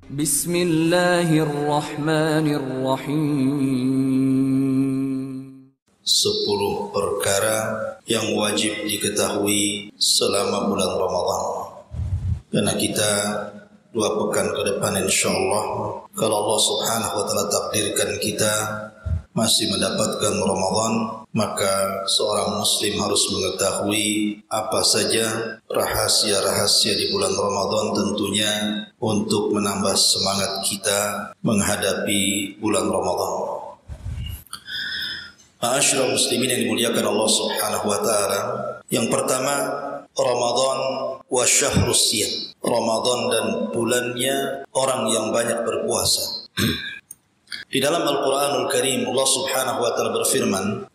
Bismillahirrahmanirrahim. 10 perkara yang wajib diketahui selama bulan Ramadan. Karena kita 2 pekan ke depan insyaallah, kalau Allah Subhanahu wa taala takdirkan kita masih mendapatkan Ramadan, maka seorang muslim harus mengetahui apa saja rahasia-rahasia di bulan Ramadan, tentunya untuk menambah semangat kita menghadapi bulan Ramadan. Ma'asyiral muslimin yang dimuliakan Allah Subhanahu wa taala, yang pertama Ramadan wa syahrus siyam. Ramadan dan bulannya orang yang banyak berpuasa. Di dalam Al-Quranul Karim Allah Subhanahu wa taala berfirman,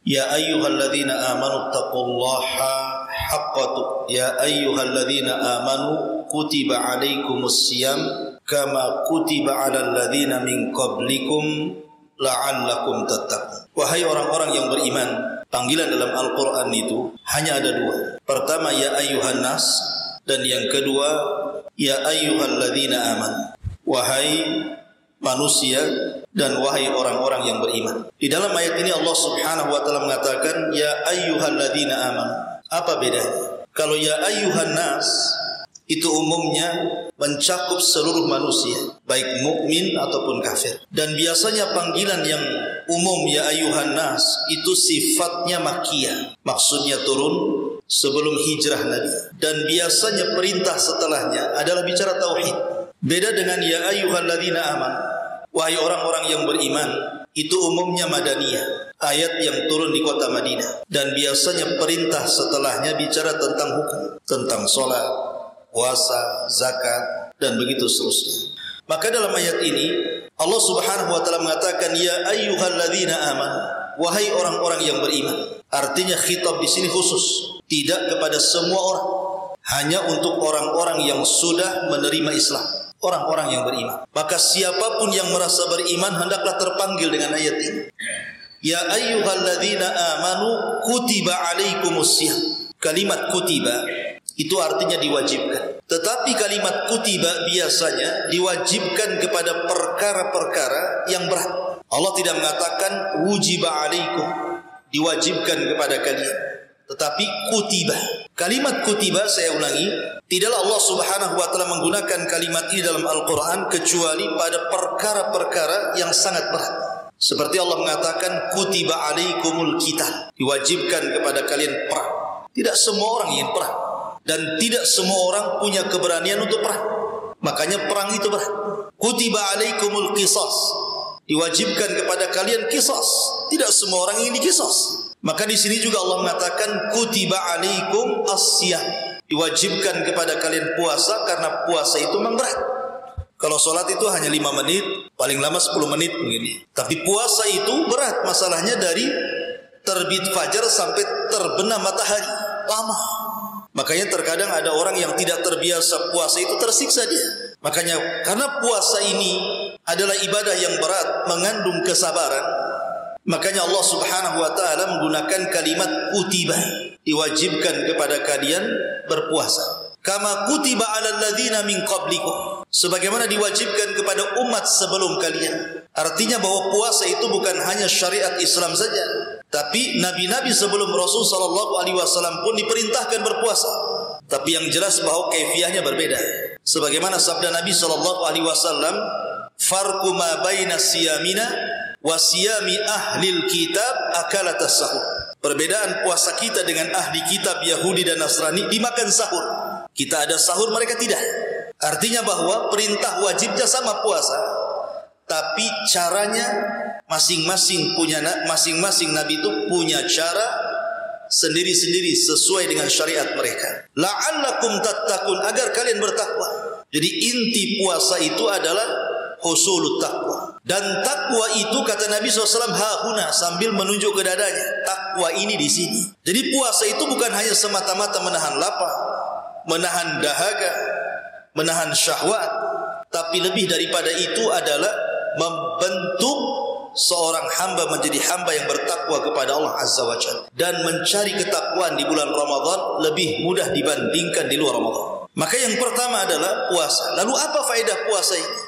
Ya ayyuhalladzina amanu taqullaha haqqa ya ayyuhalladzina amanu kutiba alaikumus siyam kama kutiba alal ladzina min qablikum la'allakum tattaqun. Wahai orang-orang yang beriman, panggilan dalam Al-Quran itu hanya ada 2. Pertama ya ayyuhan nas, dan yang kedua ya ayyuhalladzina amanu. Wahai manusia dan wahai orang-orang yang beriman. Di dalam ayat ini Allah Subhanahu wa taala mengatakan ya ayyuhalladzina amanu. Apa bedanya? Kalau ya ayyuhan nas itu umumnya mencakup seluruh manusia, baik mukmin ataupun kafir. Dan biasanya panggilan yang umum ya ayyuhan nas itu sifatnya makkiyah. Maksudnya turun sebelum hijrah Nabi. Dan biasanya perintah setelahnya adalah bicara tauhid. Beda dengan ya ayyuhalladzina amanu, wahai orang-orang yang beriman, itu umumnya madaniyah, ayat yang turun di kota Madinah. Dan biasanya perintah setelahnya bicara tentang hukum, tentang sholat, puasa, zakat, dan begitu seterusnya. Maka dalam ayat ini Allah Subhanahu wa taala mengatakan ya ayyuhalladzina amanu, wahai orang-orang yang beriman. Artinya khitab di sini khusus, tidak kepada semua orang, hanya untuk orang-orang yang sudah menerima Islam, orang-orang yang beriman. Maka siapapun yang merasa beriman hendaklah terpanggil dengan ayat ini. Ya ayyuhalladzina amanu kutiba alaikumus siyam. Kalimat kutiba itu artinya diwajibkan. Tetapi kalimat kutiba biasanya diwajibkan kepada perkara-perkara yang berat. Allah tidak mengatakan wujiba alaikum, diwajibkan kepada kalian, tetapi kutiba. Kalimat kutiba, saya ulangi, tidaklah Allah Subhanahu wa taala menggunakan kalimat ini dalam Al-Quran kecuali pada perkara-perkara yang sangat berat. Seperti Allah mengatakan kutiba alaikumul qital, diwajibkan kepada kalian perang. Tidak semua orang ingin perang, dan tidak semua orang punya keberanian untuk perang. Makanya perang itu berat. Kutiba alaikumul qisas, diwajibkan kepada kalian qisas. Tidak semua orang ingin diqisas. Maka di sini juga Allah mengatakan kutiba alaikum as-siyam, diwajibkan kepada kalian puasa karena puasa itu memang berat. Kalau solat itu hanya 5 menit, paling lama 10 menit begini. Tapi puasa itu berat, masalahnya dari terbit fajar sampai terbenam matahari, lama. Makanya terkadang ada orang yang tidak terbiasa puasa itu tersiksa dia. Makanya karena puasa ini adalah ibadah yang berat, mengandung kesabaran, makanya Allah Subhanahu wa taala menggunakan kalimat kutiba, diwajibkan kepada kalian berpuasa. Kama kutiba 'alal ladzina min qablikum, sebagaimana diwajibkan kepada umat sebelum kalian. Artinya bahwa puasa itu bukan hanya syariat Islam saja, tapi nabi-nabi sebelum Rasul sallallahu alaihi wasallam pun diperintahkan berpuasa. Tapi yang jelas bahwa kaifiyahnya berbeda. Sebagaimana sabda Nabi sallallahu alaihi wasallam, farqu ma baina siyamina wa siyami ahlil kitab akalatas sahur. Perbedaan puasa kita dengan ahli kitab Yahudi dan Nasrani dimakan sahur. Kita ada sahur, mereka tidak. Artinya bahwa perintah wajibnya sama puasa, tapi caranya masing-masing nabi itu punya cara sendiri-sendiri sesuai dengan syariat mereka. La'allakum tattaqun, agar kalian bertakwa. Jadi inti puasa itu adalah husulut taqwa. Dan takwa itu kata Nabi SAW hahuna, sambil menunjuk ke dadanya. Takwa ini di sini. Jadi puasa itu bukan hanya semata-mata menahan lapar, menahan dahaga, menahan syahwat, tapi lebih daripada itu adalah membentuk seorang hamba menjadi hamba yang bertakwa kepada Allah Azza wa Jalla. Dan mencari ketakwaan di bulan Ramadan lebih mudah dibandingkan di luar Ramadan. Maka yang pertama adalah puasa. Lalu apa faedah puasa ini?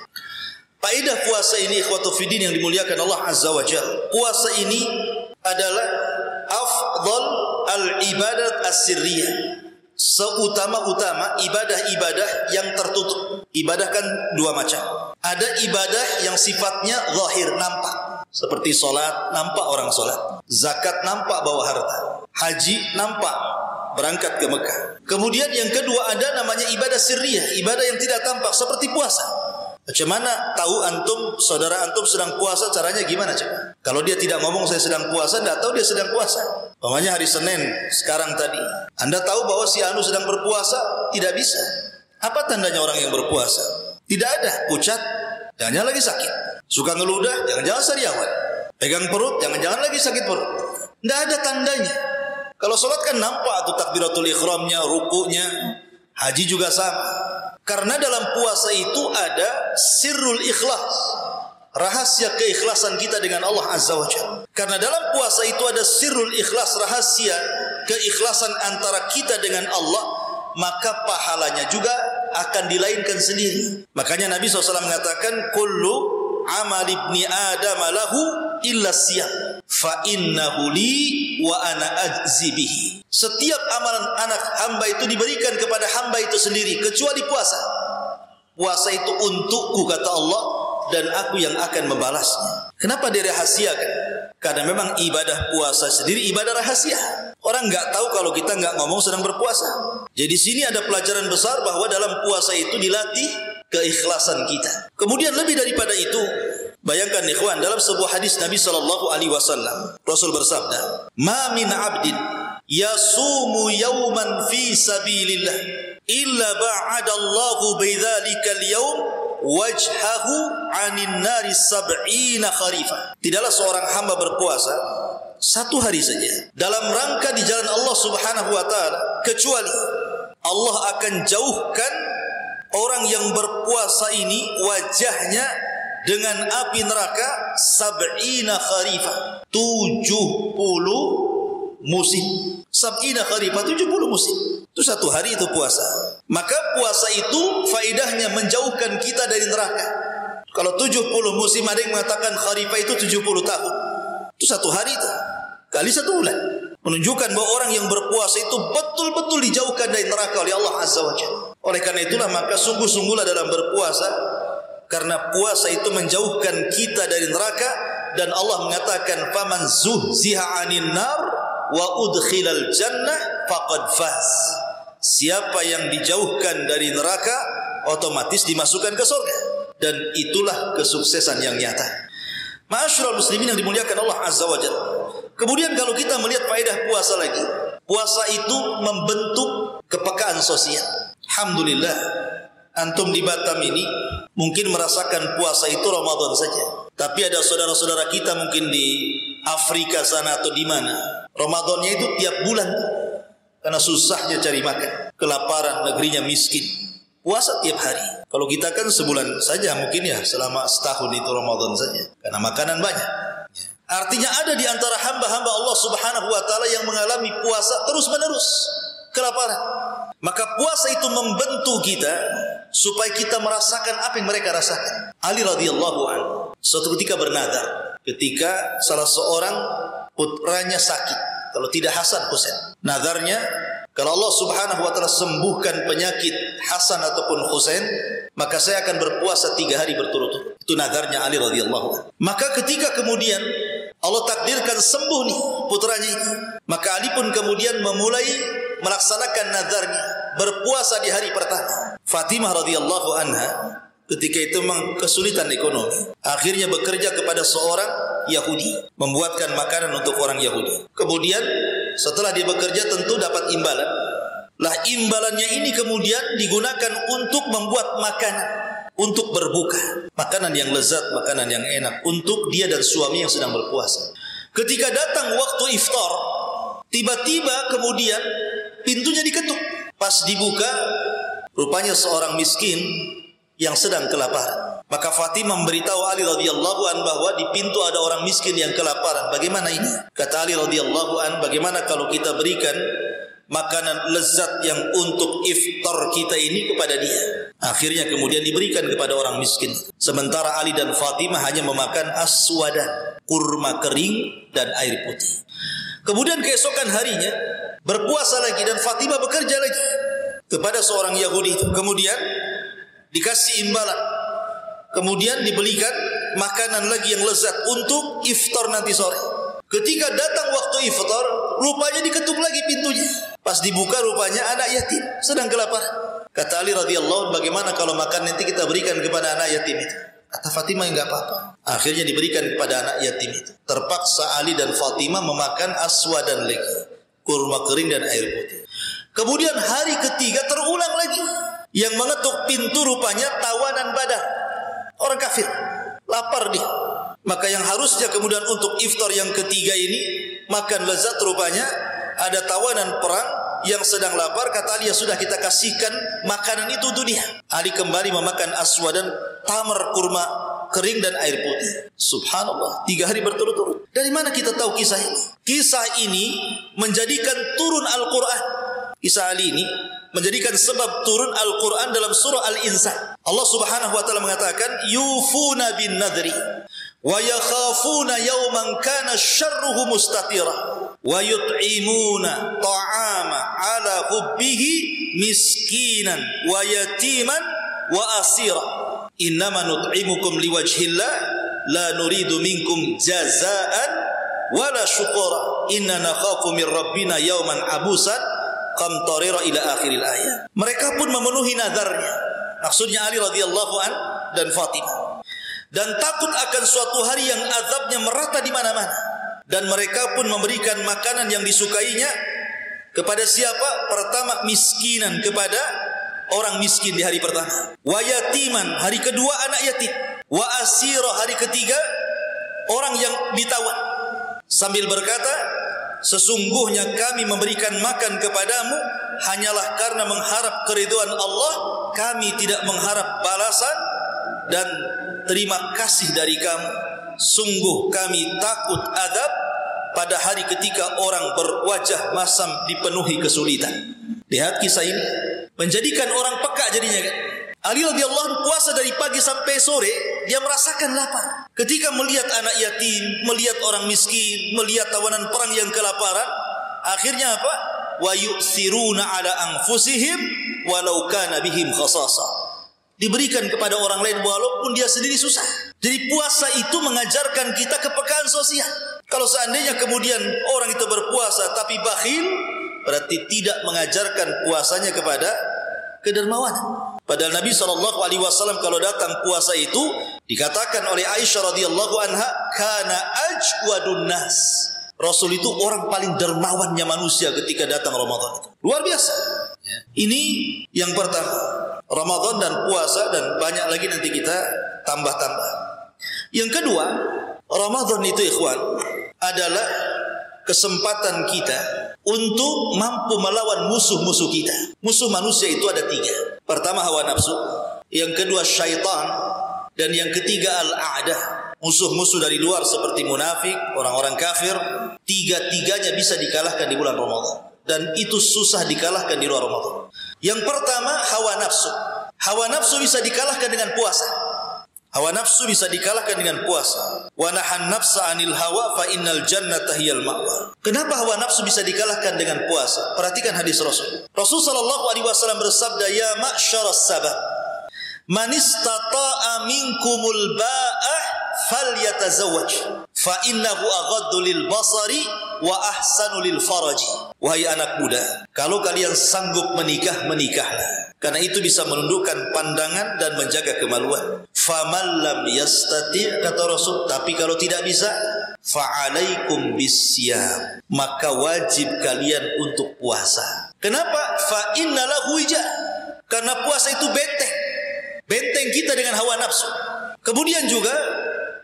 Faedah puasa ini ikhwatu fiddin yang dimuliakan Allah Azza wa Jalla. Puasa ini adalah afdal al-ibadat as-sirriyah. Seutama-utama ibadah-ibadah yang tertutup. Ibadah kan dua macam. Ada ibadah yang sifatnya zahir, nampak. Seperti solat, nampak orang solat. Zakat, nampak bawa harta. Haji, nampak berangkat ke Mekah. Kemudian yang kedua ada namanya ibadah sirriyah. Ibadah yang tidak tampak seperti puasa. Macam mana tahu antum, saudara antum sedang puasa, caranya gimana coba? Kalau dia tidak ngomong saya sedang puasa, tidak tahu dia sedang puasa. Umpamanya hari Senin sekarang tadi, Anda tahu bahwa si anu sedang berpuasa? Tidak bisa. Apa tandanya orang yang berpuasa? Tidak ada. Pucat, jangan-jangan lagi sakit. Suka ngeludah, jangan-jangan sariawan. Pegang perut, jangan-jangan lagi sakit perut. Tidak ada tandanya. Kalau sholat kan nampak tuh takbiratul ikhramnya, rukunya. Haji juga sama. Karena dalam puasa itu ada sirrul ikhlas, rahasia keikhlasan kita dengan Allah Azza wa Jalla. Karena dalam puasa itu ada sirrul ikhlas, rahasia keikhlasan antara kita dengan Allah, maka pahalanya juga akan dilainkan sendiri. Makanya Nabi SAW mengatakan, kullu amal ibni adam lahu illa siyam, fa innahu li wa ana ajzi bihi. Setiap amalan anak hamba itu diberikan kepada hamba itu sendiri, kecuali puasa. Puasa itu untukku, kata Allah, dan aku yang akan membalasnya. Kenapa dirahasiakan? Karena memang ibadah puasa sendiri ibadah rahasia. Orang enggak tahu kalau kita enggak ngomong sedang berpuasa. Jadi sini ada pelajaran besar bahwa dalam puasa itu dilatih keikhlasan kita. Kemudian lebih daripada itu, bayangkan ikhwan, dalam sebuah hadis Nabi SAW, Rasul bersabda, "Ma min 'abdin yasumu yawman fi sabilillah illa ba'adallahu bidzalika al-yawm wajhahu 'anil nari 70 kharifah." Tidaklah seorang hamba berpuasa satu hari saja dalam rangka di jalan Allah Subhanahu wa taala, kecuali Allah akan jauhkan orang yang berpuasa ini wajahnya dengan api neraka 70 kharifah, 70 musim. 70 kharifah, 70 musim. Itu satu hari itu puasa. Maka puasa itu faedahnya menjauhkan kita dari neraka. Kalau 70 musim, ada yang mengatakan kharifah itu 70 tahun. Itu satu hari itu, kali satu bulan. Menunjukkan bahwa orang yang berpuasa itu betul-betul dijauhkan dari neraka oleh Allah Azza wa Jalla. Oleh karena itulah maka sungguh-sungguhlah dalam berpuasa, karena puasa itu menjauhkan kita dari neraka, dan Allah mengatakan faman zuhziha 'anil nar wa udkhilal jannah faqad faz. Siapa yang dijauhkan dari neraka otomatis dimasukkan ke surga, dan itulah kesuksesan yang nyata. Ma'asyiral muslimin yang dimuliakan Allah Azza wa Jalla. Kemudian kalau kita melihat faedah puasa lagi, puasa itu membentuk kepekaan sosial. Alhamdulillah, antum di Batam ini mungkin merasakan puasa itu Ramadan saja. Tapi ada saudara-saudara kita mungkin di Afrika sana atau di mana, Ramadannya itu tiap bulan. Karena susahnya cari makan, kelaparan, negerinya miskin. Puasa tiap hari. Kalau kita kan sebulan saja mungkin ya, selama setahun itu Ramadan saja. Karena makanan banyak. Artinya ada di antara hamba-hamba Allah Subhanahu wa taala yang mengalami puasa terus-menerus, kelaparan. Maka puasa itu membentuk kita supaya kita merasakan apa yang mereka rasakan. Ali radhiyallahu anhu suatu ketika bernazar, ketika salah seorang putranya sakit, kalau tidak Hasan Husain. Nazarnya, kalau Allah Subhanahu wa taala sembuhkan penyakit Hasan ataupun Husain, maka saya akan berpuasa 3 hari berturut-turut. Itu nazarnya Ali radhiyallahu anhu. Maka ketika kemudian Allah takdirkan sembuh nih putranya itu, maka Ali pun kemudian memulai melaksanakan nazarnya, berpuasa di hari pertama. Fatimah radhiyallahu anha ketika itu memang kesulitan ekonomi, akhirnya bekerja kepada seorang Yahudi, membuatkan makanan untuk orang Yahudi. Kemudian setelah dia bekerja tentu dapat imbalan. Lah imbalannya ini kemudian digunakan untuk membuat makanan, untuk berbuka, makanan yang lezat, makanan yang enak untuk dia dan suami yang sedang berpuasa. Ketika datang waktu iftar, tiba-tiba kemudian pintunya diketuk. Pas dibuka, rupanya seorang miskin yang sedang kelaparan. Maka Fatimah memberitahu Ali radhiyallahu an bahwa di pintu ada orang miskin yang kelaparan. Bagaimana ini? Kata Ali radhiyallahu an, bagaimana kalau kita berikan makanan lezat yang untuk iftar kita ini kepada dia. Akhirnya kemudian diberikan kepada orang miskin. Sementara Ali dan Fatimah hanya memakan aswadan, kurma kering dan air putih. Kemudian keesokan harinya berpuasa lagi dan Fatimah bekerja lagi kepada seorang Yahudi itu. Kemudian dikasih imbalan. Kemudian dibelikan makanan lagi yang lezat untuk iftar nanti sore. Ketika datang waktu iftar, rupanya diketuk lagi pintunya. Pas dibuka rupanya anak yatim sedang kelaparan. Kata Ali radhiyallahu anhu, bagaimana kalau makan nanti kita berikan kepada anak yatim itu? Kata Fatimah, enggak apa-apa. Akhirnya diberikan kepada anak yatim itu. Terpaksa Ali dan Fatimah memakan aswadan lagi, kurma kering dan air putih. Kemudian hari ketiga terulang lagi. Yang mengetuk pintu rupanya tawanan Badar, orang kafir, lapar dia. Maka yang harusnya kemudian untuk iftar yang ketiga ini makan lezat, rupanya ada tawanan perang yang sedang lapar. Kata Ali, ya sudah, kita kasihkan makanan itu untuk dia. Ali kembali memakan aswadan, tamar, kurma kering dan air putih. Subhanallah, 3 hari berturut-turut. Dari mana kita tahu kisah ini? Kisah ini menjadikan turun Al-Quran. Kisah Ali ini menjadikan sebab turun Al-Quran dalam surah Al-Insan. Allah Subhanahu wa taala mengatakan, yufuna bin nadri wa yakhafuna yawman kana syarruhu mustatira wa yut'imuna ta'ama ala hubbihi miskinan wa yatiman wa asira innama nut'imukum liwajhillah la nuridu minkum jazaan wala syukura inna nakhafu min rabbina yawman abusan qamtarira ila akhiril ayat. Mereka pun memenuhi nadarnya, maksudnya Ali radhiyallahu an dan Fatimah, dan takut akan suatu hari yang azabnya merata di mana-mana. Dan mereka pun memberikan makanan yang disukainya kepada siapa? Pertama, miskinan, kepada orang miskin di hari pertama. Wa yatiman, hari kedua anak yatim. Wa asira, hari ketiga orang yang ditawan. Sambil berkata, sesungguhnya kami memberikan makan kepadamu hanyalah karena mengharap keridhaan Allah. Kami tidak mengharap balasan dan terima kasih dari kamu. Sungguh kami takut azab pada hari ketika orang berwajah masam dipenuhi kesulitan. Lihat kisah ini menjadikan orang peka jadinya kan. Ali radhiyallahu anhu puasa dari pagi sampai sore, dia merasakan lapar. Ketika melihat anak yatim, melihat orang miskin, melihat tawanan perang yang kelaparan, akhirnya apa? Wa yu'siruna ala anfusihim walau kana bihim khasasa. Diberikan kepada orang lain walaupun dia sendiri susah. Jadi puasa itu mengajarkan kita kepekaan sosial. Kalau seandainya kemudian orang itu berpuasa tapi bakhil, berarti tidak mengajarkan puasanya kepada kedermawanan. Padahal Nabi SAW kalau datang puasa itu dikatakan oleh Aisyah radhiyallahu anha, kana ajwadun nas. Rasul itu orang paling dermawannya manusia ketika datang Ramadan itu. Luar biasa. Ini yang pertama, Ramadan dan puasa, dan banyak lagi nanti kita tambah-tambah. Yang kedua, Ramadan itu ikhwan adalah kesempatan kita untuk mampu melawan musuh-musuh kita. Musuh manusia itu ada 3. Pertama hawa nafsu, yang kedua syaitan, dan yang ketiga al-a'dah. Musuh-musuh dari luar seperti munafik, orang-orang kafir, 3-tiganya bisa dikalahkan di bulan Ramadan. Dan itu susah dikalahkan di luar Ramadan. Yang pertama hawa nafsu. Hawa nafsu bisa dikalahkan dengan puasa. Hawa nafsu bisa dikalahkan dengan puasa. Wa nahan nafsa 'anil hawa fa innal jannata hiyal ma'wa. Kenapa hawa nafsu bisa dikalahkan dengan puasa? Perhatikan hadis Rasul. Rasul sallallahu alaihi wasallam bersabda, "Ya ma'syaras sabah, man istata'a minkumul ba'ah falyatazawwaj, fa innahu aghaddu lil basari wa ahsanu lil faraji." Wahai anak muda, kalau kalian sanggup menikah, menikahlah. Karena itu bisa menundukkan pandangan dan menjaga kemaluan. Faman lam yastati', kata Rasul, tapi kalau tidak bisa, fa'alaikum bisyam, maka wajib kalian untuk puasa. Kenapa? Fa innalahu wija, karena puasa itu benteng. Benteng kita dengan hawa nafsu. Kemudian juga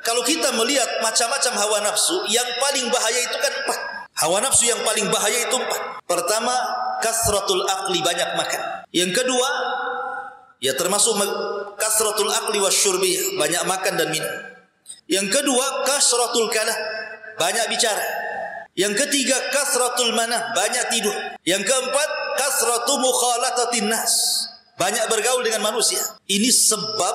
kalau kita melihat macam-macam hawa nafsu, yang paling bahaya itu kan 4. Hawa nafsu yang paling bahaya itu 4. Pertama, kasratul aqli, banyak makan. Yang kedua, ya termasuk kasratul aqli wasyurbi, banyak makan dan minum. Yang kedua, kasratul kalam, banyak bicara. Yang ketiga, kasratul manam, banyak tidur. Yang keempat, kasratu mukhalatatin nas. Banyak bergaul dengan manusia. Ini sebab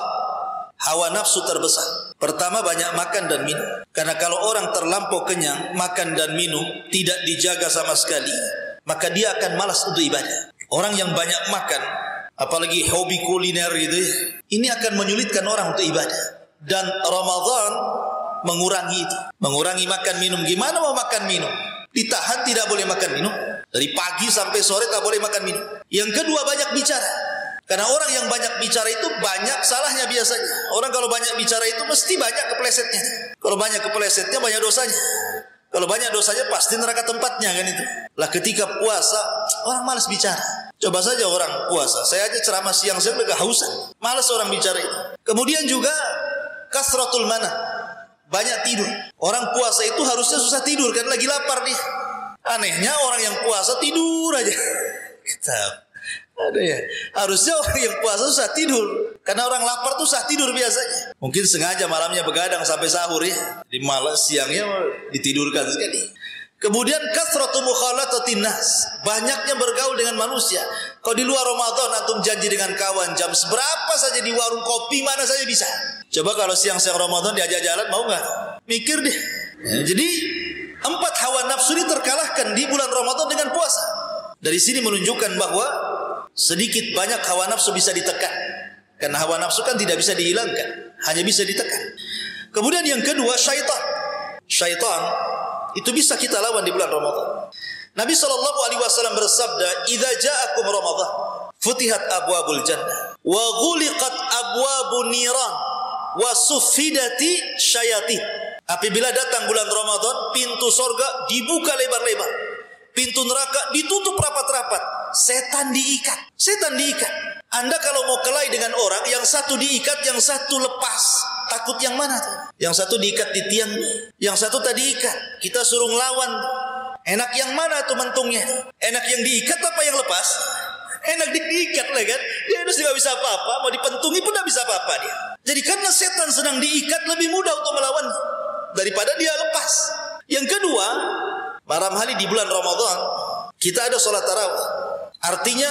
hawa nafsu terbesar. Pertama, banyak makan dan minum. Karena kalau orang terlampau kenyang, makan dan minum, tidak dijaga sama sekali, maka dia akan malas untuk ibadah. Orang yang banyak makan, apalagi hobi kuliner gitu, ini akan menyulitkan orang untuk ibadah. Dan Ramadan mengurangi itu. Mengurangi makan minum. Gimana mau makan minum? Ditahan, tidak boleh makan minum. Dari pagi sampai sore tak boleh makan minum. Yang kedua, banyak bicara. Karena orang yang banyak bicara itu banyak salahnya biasanya. Orang kalau banyak bicara itu mesti banyak keplesetnya. Kalau banyak keplesetnya, banyak dosanya. Kalau banyak dosanya pasti neraka tempatnya kan itu. Lah ketika puasa, orang malas bicara. Coba saja orang puasa. Saya aja ceramah siang-siang udah kehausan. Malas orang bicara itu. Kemudian juga kasratul mana. Banyak tidur. Orang puasa itu harusnya susah tidur kan, lagi lapar dia. Anehnya orang yang puasa tidur aja. Kita ada ya. Harusnya orang yang puasa susah tidur. Karena orang lapar tuh susah tidur biasanya. Mungkin sengaja malamnya begadang sampai sahur ya. Di malam siangnya ditidurkan sekali. Kemudian kasratu mukhalatatin nas. Banyaknya bergaul dengan manusia. Kalau di luar Ramadan antum janji dengan kawan jam seberapa saja di warung kopi mana saja bisa. Coba kalau siang-siang Ramadan diajak jalan, mau enggak? Mikir deh. Ya, jadi 4 hawa nafsu ini terkalahkan di bulan Ramadan dengan puasa. Dari sini menunjukkan bahwa sedikit banyak hawa nafsu bisa ditekan. Karena hawa nafsu kan tidak bisa dihilangkan, hanya bisa ditekan. Kemudian yang kedua, syaitan. Syaitan itu bisa kita lawan di bulan Ramadan. Nabi SAW bersabda, "Idza ja'akum Ramadan, futihat abwabul jannah, wa ghuliqat abwabun niran, wa suffidati syayatin." Apabila datang bulan Ramadan, pintu surga dibuka lebar-lebar, pintu neraka ditutup rapat-rapat. Setan diikat. Setan diikat. Anda kalau mau kelahi dengan orang, yang satu diikat, yang satu lepas. Takut yang mana tuh? Yang satu diikat di tiang, yang satu tadi ikat. Kita suruh ngelawan. Enak yang mana tuh mentungnya? Enak yang diikat apa yang lepas? Enak diikat lah kan? Dia harus tidak bisa apa-apa. Mau dipentungi pun tidak bisa apa-apa dia. Jadi karena setan sedang diikat, lebih mudah untuk melawan daripada dia lepas. Yang kedua, malam hari di bulan Ramadan kita ada sholat tarawih. Artinya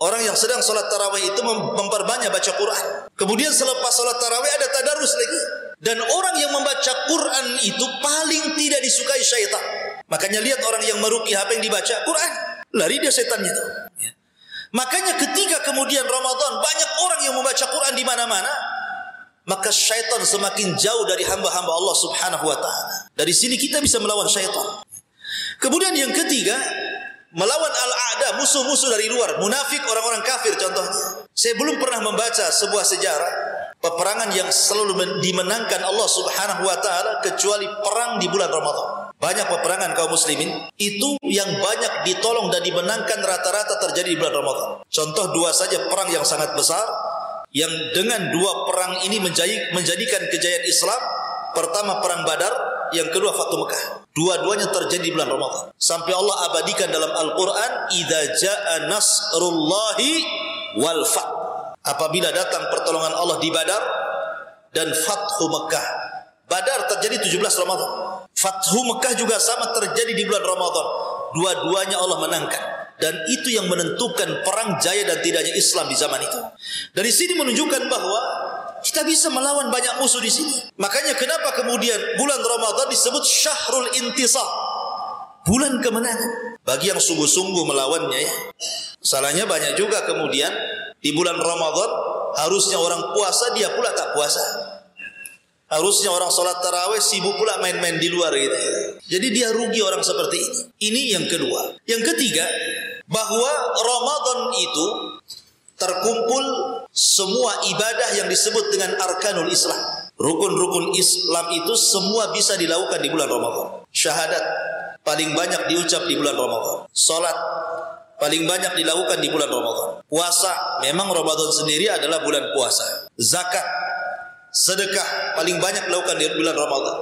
orang yang sedang sholat tarawih itu memperbanyak baca Quran. Kemudian selepas sholat tarawih ada tadarus lagi. Dan orang yang membaca Quran itu paling tidak disukai syaitan. Makanya lihat orang yang meruqyah, apa yang dibaca? Quran. Lari dia setannya itu. Makanya ketika kemudian Ramadan banyak orang yang membaca Quran di mana-mana, maka syaitan semakin jauh dari hamba-hamba Allah Subhanahu wa ta'ala. Dari sini kita bisa melawan syaitan. Kemudian yang ketiga, melawan al-a'da, musuh-musuh dari luar, munafik, orang-orang kafir contohnya. Saya belum pernah membaca sebuah sejarah peperangan yang selalu dimenangkan Allah Subhanahu wa ta'ala kecuali perang di bulan Ramadan. Banyak peperangan kaum muslimin itu yang banyak ditolong dan dimenangkan rata-rata terjadi di bulan Ramadan. Contoh 2 saja perang yang sangat besar yang dengan 2 perang ini menjadikan kejayaan Islam. Pertama perang Badar, yang kedua Fathu Mekah. Dua-duanya terjadi di bulan Ramadan. Sampai Allah abadikan dalam Al-Quran, "Idza ja'a nasrullahi wal fath." Apabila datang pertolongan Allah di Badar dan Fathu Mekah. Badar terjadi 17 Ramadan. Fathu Mekah juga sama terjadi di bulan Ramadan. Dua-duanya Allah menangkan. Dan itu yang menentukan perang jaya dan tidaknya Islam di zaman itu. Dari sini menunjukkan bahwa kita bisa melawan banyak musuh di sini. Makanya kenapa kemudian bulan Ramadan disebut Syahrul Intisar, bulan kemenangan. Bagi yang sungguh-sungguh melawannya ya. Salahnya banyak juga kemudian di bulan Ramadan harusnya orang puasa dia pula tak puasa. Harusnya orang sholat tarawih sibuk pula main-main di luar gitu. Jadi dia rugi orang seperti ini. Ini yang kedua. Yang ketiga, bahwa Ramadan itu terkumpul semua ibadah yang disebut dengan arkanul Islam. Rukun-rukun Islam itu semua bisa dilakukan di bulan Ramadan. Syahadat paling banyak diucap di bulan Ramadan. Salat paling banyak dilakukan di bulan Ramadan. Puasa, memang Ramadan sendiri adalah bulan puasa. Zakat, sedekah paling banyak dilakukan di bulan Ramadan.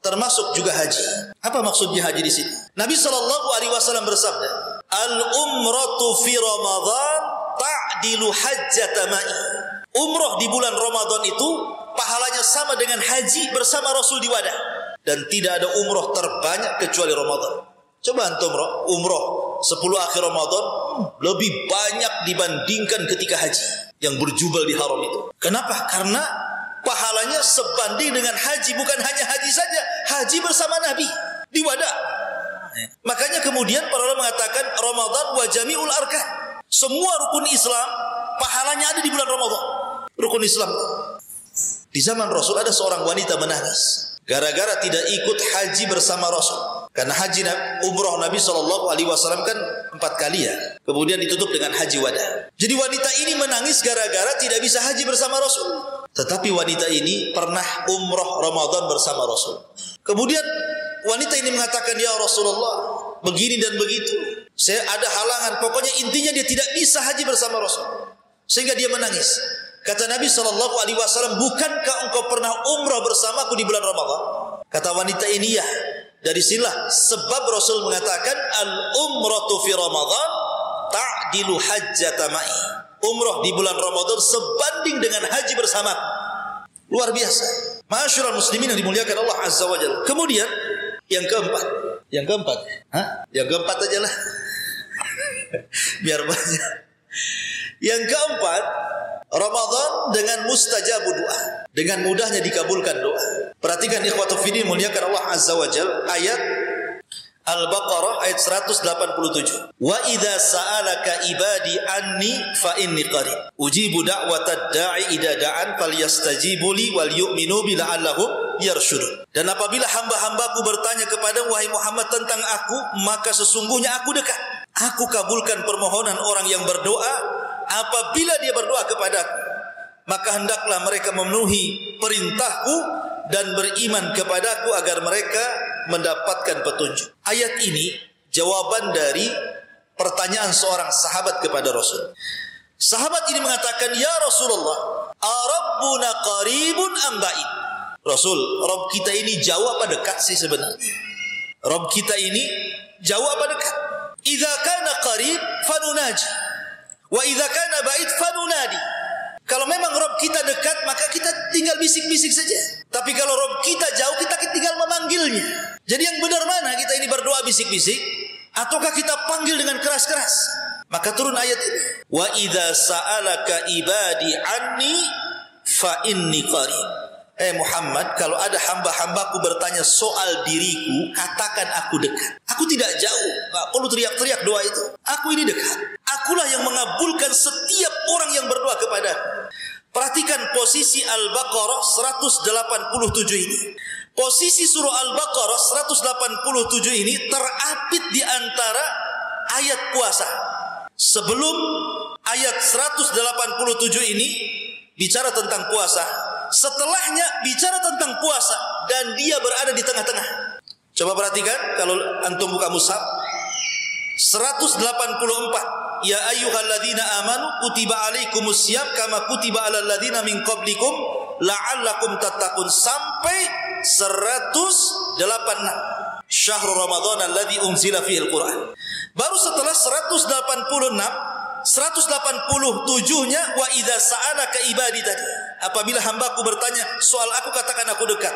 Termasuk juga haji. Apa maksudnya haji di sini? Nabi SAW bersabda, "Al-umratu fi Ramadan ta'dilu hajjata ma'i." Umrah di bulan Ramadan itu pahalanya sama dengan haji bersama Rasul di wadah. Dan tidak ada umrah terbanyak kecuali Ramadan. Coba antum umrah 10 akhir Ramadan lebih banyak dibandingkan ketika haji yang berjubel di haram itu. Kenapa? Karena pahalanya sebanding dengan haji. Bukan hanya haji saja, haji bersama Nabi di Wada. Makanya kemudian para ulama mengatakan Ramadan wa jami'ul arkan. Semua rukun Islam pahalanya ada di bulan Ramadan. Rukun Islam. Di zaman Rasul ada seorang wanita menangis gara-gara tidak ikut haji bersama Rasul. Karena haji umrah Nabi SAW kan 4 kali ya. Kemudian ditutup dengan haji wada. Jadi wanita ini menangis gara-gara tidak bisa haji bersama Rasul. Tetapi wanita ini pernah umrah Ramadan bersama Rasul. Kemudian wanita ini mengatakan, ya Rasulullah, begini dan begitu. Saya ada halangan. Pokoknya intinya dia tidak bisa haji bersama Rasul. Sehingga dia menangis. Kata Nabi SAW, bukankah engkau pernah umrah bersamaku di bulan Ramadan? Kata wanita ini, ya. Dari sinilah sebab Rasul mengatakan al-umratu fi Ramadan ta'dilu hajjata ma'i. Umrah di bulan Ramadan sebanding dengan haji bersama. Luar biasa. Ma'asyiral muslimin yang dimuliakan Allah Azza wa Jalla. Kemudian yang keempat. Yang keempat aja lah. Biar banyak. Yang keempat, Ramadan dengan mustajabu doa. Dengan mudahnya dikabulkan doa. Perhatikan ikhwatu fiddin muliakan Allah Azza wa Jalla, ayat Al-Baqarah ayat 187. Wa idza sa'alaka ibadi anni fa inni qarib. Ujibu da'watad da'i idza da'an falyastajibu li wal yu'minu bi la'allahum yarshudun. Dan apabila hamba-hambaku bertanya kepada wahai Muhammad tentang aku, maka sesungguhnya aku dekat. Aku kabulkan permohonan orang yang berdoa apabila dia berdoa kepadaku. Maka hendaklah mereka memenuhi perintahku dan beriman kepadaku agar mereka mendapatkan petunjuk. Ayat ini jawaban dari pertanyaan seorang sahabat kepada Rasul. Sahabat ini mengatakan, ya Rasulullah, arabbuna qaribun am ba'id? Rasul, Rabb kita ini jauh apa dekat sih sebenarnya? Rabb kita ini jauh apa dekat? Idza kana qarib fanunaji wa idza kana ba'id fanunadi. Kalau memang Rabb kita dekat, maka kita tinggal bisik-bisik saja. Tapi kalau Rabb kita jauh, kita tinggal memanggilnya. Jadi yang benar mana? Kita ini berdoa bisik-bisik, ataukah kita panggil dengan keras-keras? Maka turun ayat ini. Wa idza sa'alaka ibadi anni fa inni qarib. Muhammad, kalau ada hamba-hambaku bertanya soal diriku, katakan aku dekat. Aku tidak jauh. Tak perlu teriak-teriak doa itu. Aku ini dekat. Akulah yang mengabulkan setiap orang yang berdoa kepadaku. Perhatikan posisi Al-Baqarah 187 ini. Posisi surah Al-Baqarah 187 ini terapit di antara ayat puasa. Sebelum ayat 187 ini bicara tentang puasa. Setelahnya bicara tentang puasa dan dia berada di tengah-tengah. Coba perhatikan kalau antum buka mushaf 184. Ya ayyuhalladzina amanu kutiba alaikumus syiyam kama kutiba alal ladzina min qablikum la'allakum tattaqun sampai 186. Syahrul Ramadan alladzi unzila fihil Qur'an. Baru setelah 187-nya wa idza sa'alaka ibadi tadi. Apabila hambaku bertanya soal aku, katakan aku dekat.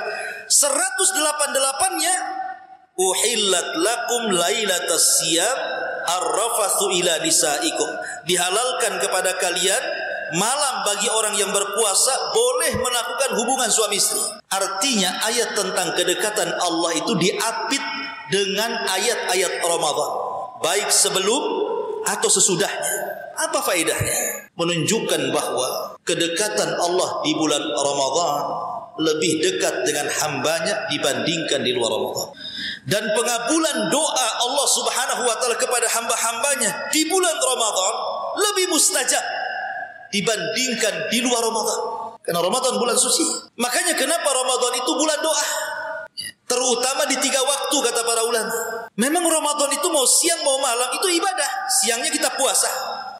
188-nya uhillat lakum lailatas siyam arrafathu ila nisaikum. Dihalalkan kepada kalian malam bagi orang yang berpuasa boleh melakukan hubungan suami istri. Artinya ayat tentang kedekatan Allah itu diapit dengan ayat-ayat Ramadan, baik sebelum atau sesudahnya. Apa faedahnya? Menunjukkan bahwa kedekatan Allah di bulan Ramadan lebih dekat dengan hambanya dibandingkan di luar Ramadan. Dan pengabulan doa Allah Subhanahu wa ta'ala kepada hamba-hambanya di bulan Ramadan lebih mustajab dibandingkan di luar Ramadan. Karena Ramadan bulan suci. Makanya kenapa Ramadan itu bulan doa, terutama di 3 waktu kata para ulama. Memang Ramadan itu mau siang mau malam itu ibadah. Siangnya kita puasa,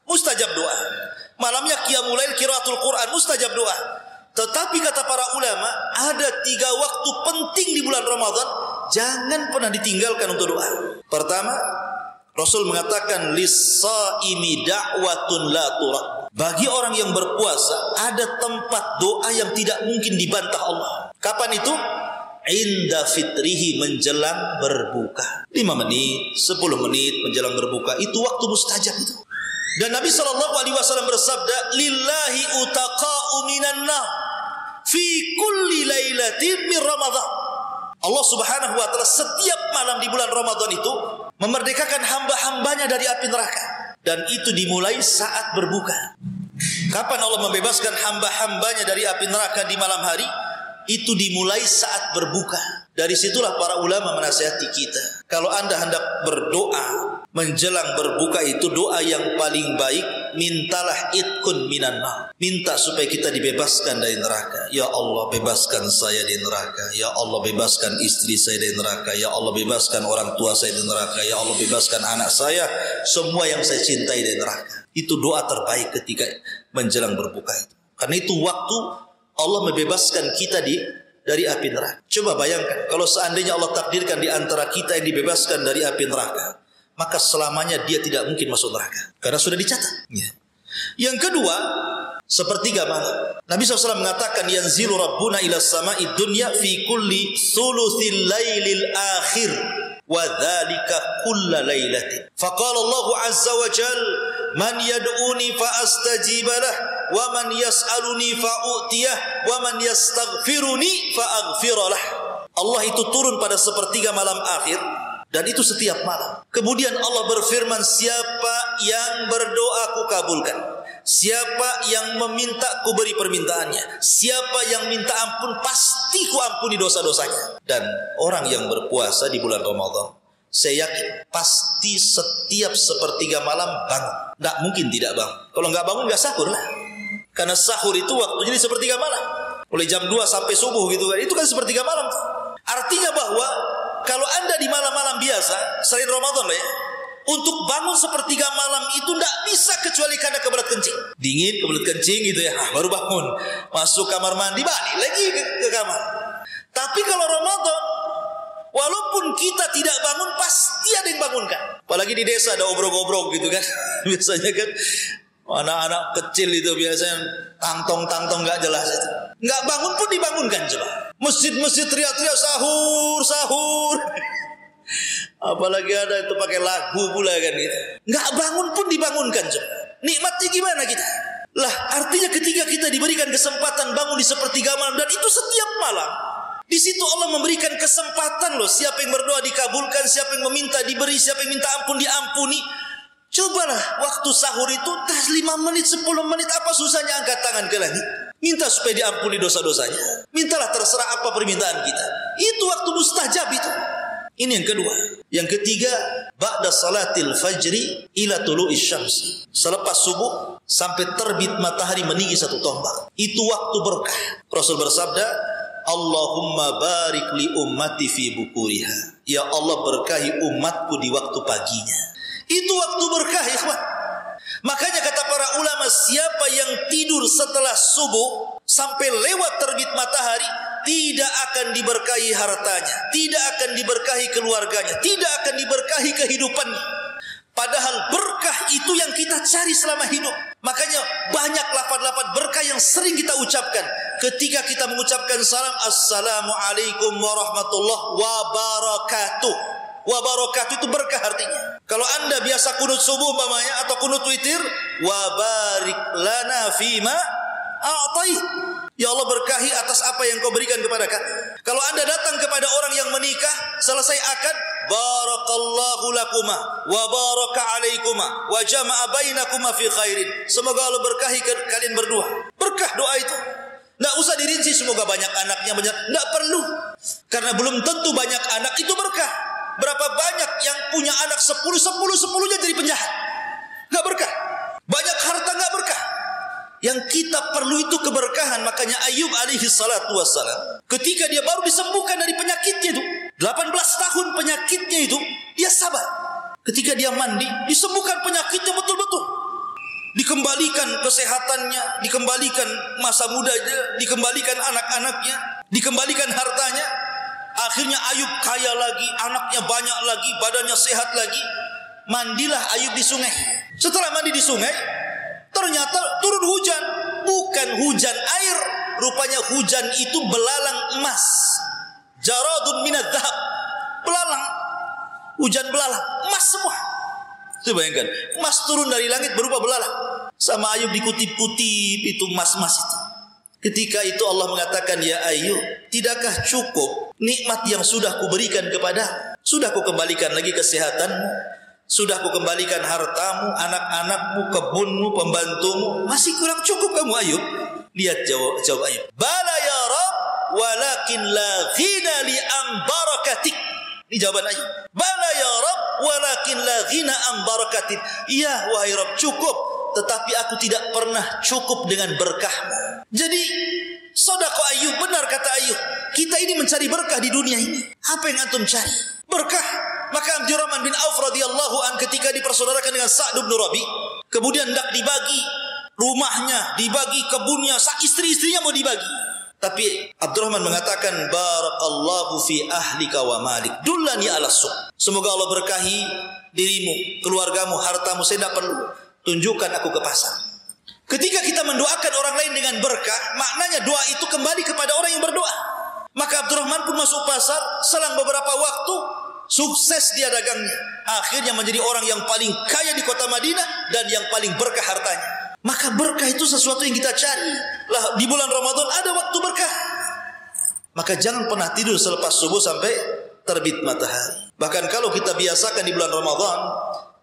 mustajab doa. Malamnya qiyamul lail, qiraatul Quran, mustajab doa. Tetapi kata para ulama, ada 3 waktu penting di bulan Ramadan, jangan pernah ditinggalkan untuk doa. Pertama, Rasul mengatakan lis-shaimi da'watun la turad. Bagi orang yang berpuasa ada tempat doa yang tidak mungkin dibantah Allah. Kapan itu? inda fitrihi, menjelang berbuka. 5 menit, 10 menit menjelang berbuka, itu waktu mustajab itu. Dan Nabi SAW bersabda, lillahi utaqa'u minan nar fi kulli lailatin min Ramadan. Allah Subhanahu wa taala setiap malam di bulan Ramadan itu memerdekakan hamba-hambanya dari api neraka, dan itu dimulai saat berbuka. Kapan Allah membebaskan hamba-hambanya dari api neraka di malam hari? Itu dimulai saat berbuka. Dari situlah para ulama menasihati kita, kalau Anda hendak berdoa menjelang berbuka, itu doa yang paling baik, mintalah itkun minan nar. Minta supaya kita dibebaskan dari neraka. Ya Allah, bebaskan saya dari neraka. Ya Allah, bebaskan istri saya dari neraka. Ya Allah, bebaskan orang tua saya dari neraka. Ya Allah, bebaskan anak saya, semua yang saya cintai dari neraka. Itu doa terbaik ketika menjelang berbuka itu. Karena itu waktu Allah membebaskan kita dari api neraka. Coba bayangkan kalau seandainya Allah takdirkan di antara kita yang dibebaskan dari api neraka, maka selamanya dia tidak mungkin masuk neraka, karena sudah dicatat. Yang kedua, sepertiga malam. Nabi SAW mengatakan, yanzilu rabbuna ila sama'i dunya fi kulli thuluthil lailil akhir wa dhalika kulla lailatin. Faqala Allah azza wa jal, man yad'uni fa astajibalah, wa man yas'aluni fa u'tiyah, wa man yastaghfiruni fa aghfiralah. Allah itu turun pada sepertiga malam akhir, dan itu setiap malam. Kemudian Allah berfirman, siapa yang berdoa ku kabulkan, siapa yang meminta ku beri permintaannya, siapa yang minta ampun pasti ku ampuni dosa-dosanya. Dan orang yang berpuasa di bulan Ramadan, saya yakin pasti setiap sepertiga malam bangun. Tidak mungkin tidak bangun. Kalau nggak bangun nggak sahur lah. Karena sahur itu waktunya di sepertiga malam. Mulai jam 2 sampai subuh gitu kan. Itu kan sepertiga malam. Artinya bahwa kalau Anda di malam-malam biasa, selain Ramadan lah ya, untuk bangun sepertiga malam itu tidak bisa kecuali karena kebelet kencing. Dingin, kebelet kencing gitu ya, baru bangun. Masuk kamar mandi, balik lagi ke kamar. Tapi kalau Ramadan, walaupun kita tidak bangun, pasti ada yang bangunkan. Apalagi di desa ada obrok-obrok gitu kan. Biasanya kan anak-anak kecil itu biasanya tangtong-tangtong gak jelas itu. Gak bangun pun dibangunkan coba. Masjid-masjid teriak-teriak sahur, sahur. Apalagi ada itu pakai lagu pula kan gitu. Gak bangun pun dibangunkan coba. Nikmatnya gimana kita? Lah artinya ketika kita diberikan kesempatan bangun di sepertiga malam, dan itu setiap malam, di situ Allah memberikan kesempatan loh. Siapa yang berdoa dikabulkan, siapa yang meminta diberi, siapa yang minta ampun diampuni. Cobalah waktu sahur itu 5 menit, 10 menit, apa susahnya angkat tangan ke langit, minta supaya diampuni dosa-dosanya. Mintalah, terserah apa permintaan kita. Itu waktu mustajab itu. Ini yang kedua. Yang ketiga, ba'da salatil fajri ila tulu'is syamsi. Selepas subuh sampai terbit matahari meninggi 1 tombak. Itu waktu berkah. Rasul bersabda, Allahumma barik li ummati fi bukuriha. Ya Allah, berkahi umatku di waktu paginya. Itu waktu berkah, ikhwan. Makanya kata para ulama, siapa yang tidur setelah subuh sampai lewat terbit matahari, tidak akan diberkahi hartanya, tidak akan diberkahi keluarganya, tidak akan diberkahi kehidupannya. Padahal berkah itu yang kita cari selama hidup. Makanya banyak lafaz-lafaz berkah yang sering kita ucapkan ketika kita mengucapkan salam, Assalamualaikum warahmatullahi wabarakatuh. Wabarakatuh itu berkah artinya. Kalau Anda biasa kunut subuh umpamanya atau kunut witir, wabarik lana fima a'tait. Ya Allah, berkahi atas apa yang kau berikan kepada kami. Kalau Anda datang kepada orang yang menikah, selesai akad, barakallahu lakuma wa baraka alaikuma wa jama'a bainakuma fi khairin. Semoga Allah berkahi kalian berdua. Berkah doa itu. Tidak usah dirinci semoga banyak anaknya, banyak. Tidak perlu. Karena belum tentu banyak anak itu berkah. Berapa banyak yang punya anak 10-10-10-nya jadi penjahat. Gak berkah. Banyak harta gak berkah. Yang kita perlu itu keberkahan. Makanya Ayub alaihi salatu wassalam, ketika dia baru disembuhkan dari penyakitnya itu, 18 tahun penyakitnya itu, dia sabar. Ketika dia mandi, disembuhkan penyakitnya betul-betul. Dikembalikan kesehatannya, dikembalikan masa mudanya, dikembalikan anak-anaknya, dikembalikan hartanya. Akhirnya Ayub kaya lagi, anaknya banyak lagi, badannya sehat lagi. Mandilah Ayub di sungai. Setelah mandi di sungai, ternyata turun hujan. Bukan hujan air, rupanya hujan itu belalang emas Jaradun minadz dzahab. Belalang. Hujan belalang, emas semua. Coba bayangkan, emas turun dari langit berupa belalang. Sama Ayub dikutip-kutip itu emas-emas itu. Ketika itu Allah mengatakan, ya Ayub, tidakkah cukup nikmat yang sudah kuberikan kepada? Sudah kukembalikan lagi kesehatanmu, sudah kukembalikan hartamu, anak-anakmu, kebunmu, pembantumu. Masih kurang cukup kamu Ayub? Lihat jawab Ayub. Bala ya Rabb, walakin la ghina li an barakatik. Ini jawaban Ayub. Bala ya Rabb, walakin la ghina an barakatik. Iya wahai Rabb, cukup, tetapi aku tidak pernah cukup dengan berkahmu. Jadi sedekah Ayub, benar kata Ayub, kita ini mencari berkah di dunia ini. Apa yang antum cari? Berkah. Maka Abdurrahman bin Auf radhiyallahu an ketika dipersaudarakan dengan Sa'd bin Rabi, kemudian hendak dibagi rumahnya, dibagi kebunnya, istri-istrinya mau dibagi. Tapi Abdurrahman mengatakan, barakallahu fi ahlika wa malik, dullani ala suq. Semoga Allah berkahi dirimu, keluargamu, hartamu, saya tidak perlu. Tunjukkan aku ke pasar. Ketika kita mendoakan orang lain dengan berkah, maknanya doa itu kembali kepada orang yang berdoa. Maka Abdurrahman pun masuk pasar, selang beberapa waktu sukses dia dagangnya. Akhirnya menjadi orang yang paling kaya di kota Madinah dan yang paling berkah hartanya. Maka berkah itu sesuatu yang kita cari. Lah di bulan Ramadan ada waktu berkah. Maka jangan pernah tidur selepas subuh sampai terbit matahari. Bahkan kalau kita biasakan di bulan Ramadan,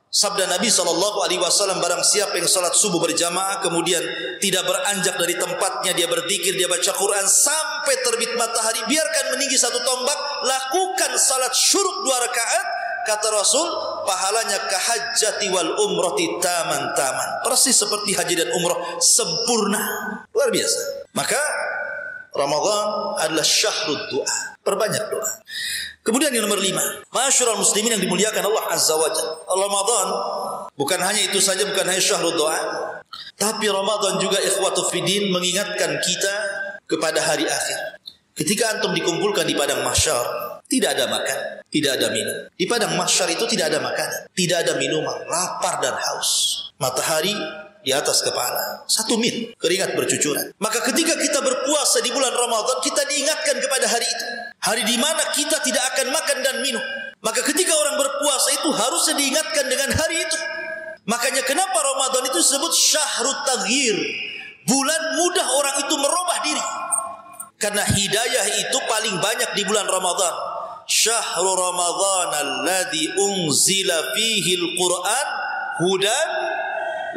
sabda Nabi SAW, barang siapa yang salat subuh berjamaah kemudian tidak beranjak dari tempatnya, dia berzikir, dia baca Quran sampai terbit matahari, biarkan meninggi satu tombak, lakukan salat syuruk 2 rakaat, kata Rasul, pahalanya kahajjati wal umrati taman-taman, persis seperti haji dan umrah sempurna. Luar biasa. Maka Ramadan adalah syahrud doa, perbanyak doa. Kemudian yang nomor 5, masyarul muslimin yang dimuliakan Allah Azza wa Jalla. Ramadan bukan hanya itu saja, bukan hanya syahrul doa, tapi Ramadan juga ikhwatu fiddin mengingatkan kita kepada hari akhir. Ketika antum dikumpulkan di padang mahsyar, tidak ada makan, tidak ada minum. Di padang mahsyar itu tidak ada makanan, tidak ada minuman, lapar dan haus. Matahari di atas kepala, 1 mil, keringat bercucuran. Maka ketika kita berpuasa di bulan Ramadan, kita diingatkan kepada hari itu. Hari di mana kita tidak akan makan dan minum. Maka ketika orang berpuasa itu harusnya diingatkan dengan hari itu. Makanya kenapa Ramadan itu disebut syahrut taghyir, bulan mudah orang itu merubah diri. Karena hidayah itu paling banyak di bulan Ramadan. Syahrul Ramadan alladzi unzila fihi al-Qur'an hudan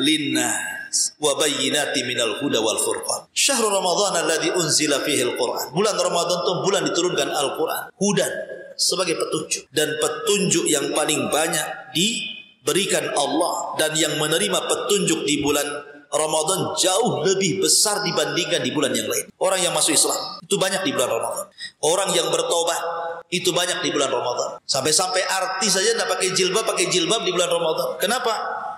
linnas wa bayyinati minal huda wal furqan. Syahrul Ramadan alladzi unzila fihi al-Qur'an. Bulan Ramadan itu bulan diturunkan Al-Qur'an. Hudan sebagai petunjuk, dan petunjuk yang paling banyak diberikan Allah, dan yang menerima petunjuk di bulan Ramadan jauh lebih besar dibandingkan di bulan yang lain. Orang yang masuk Islam itu banyak di bulan Ramadan. Orang yang bertobat itu banyak di bulan Ramadan. Sampai-sampai artis saja tidak pakai jilbab di bulan Ramadan. Kenapa?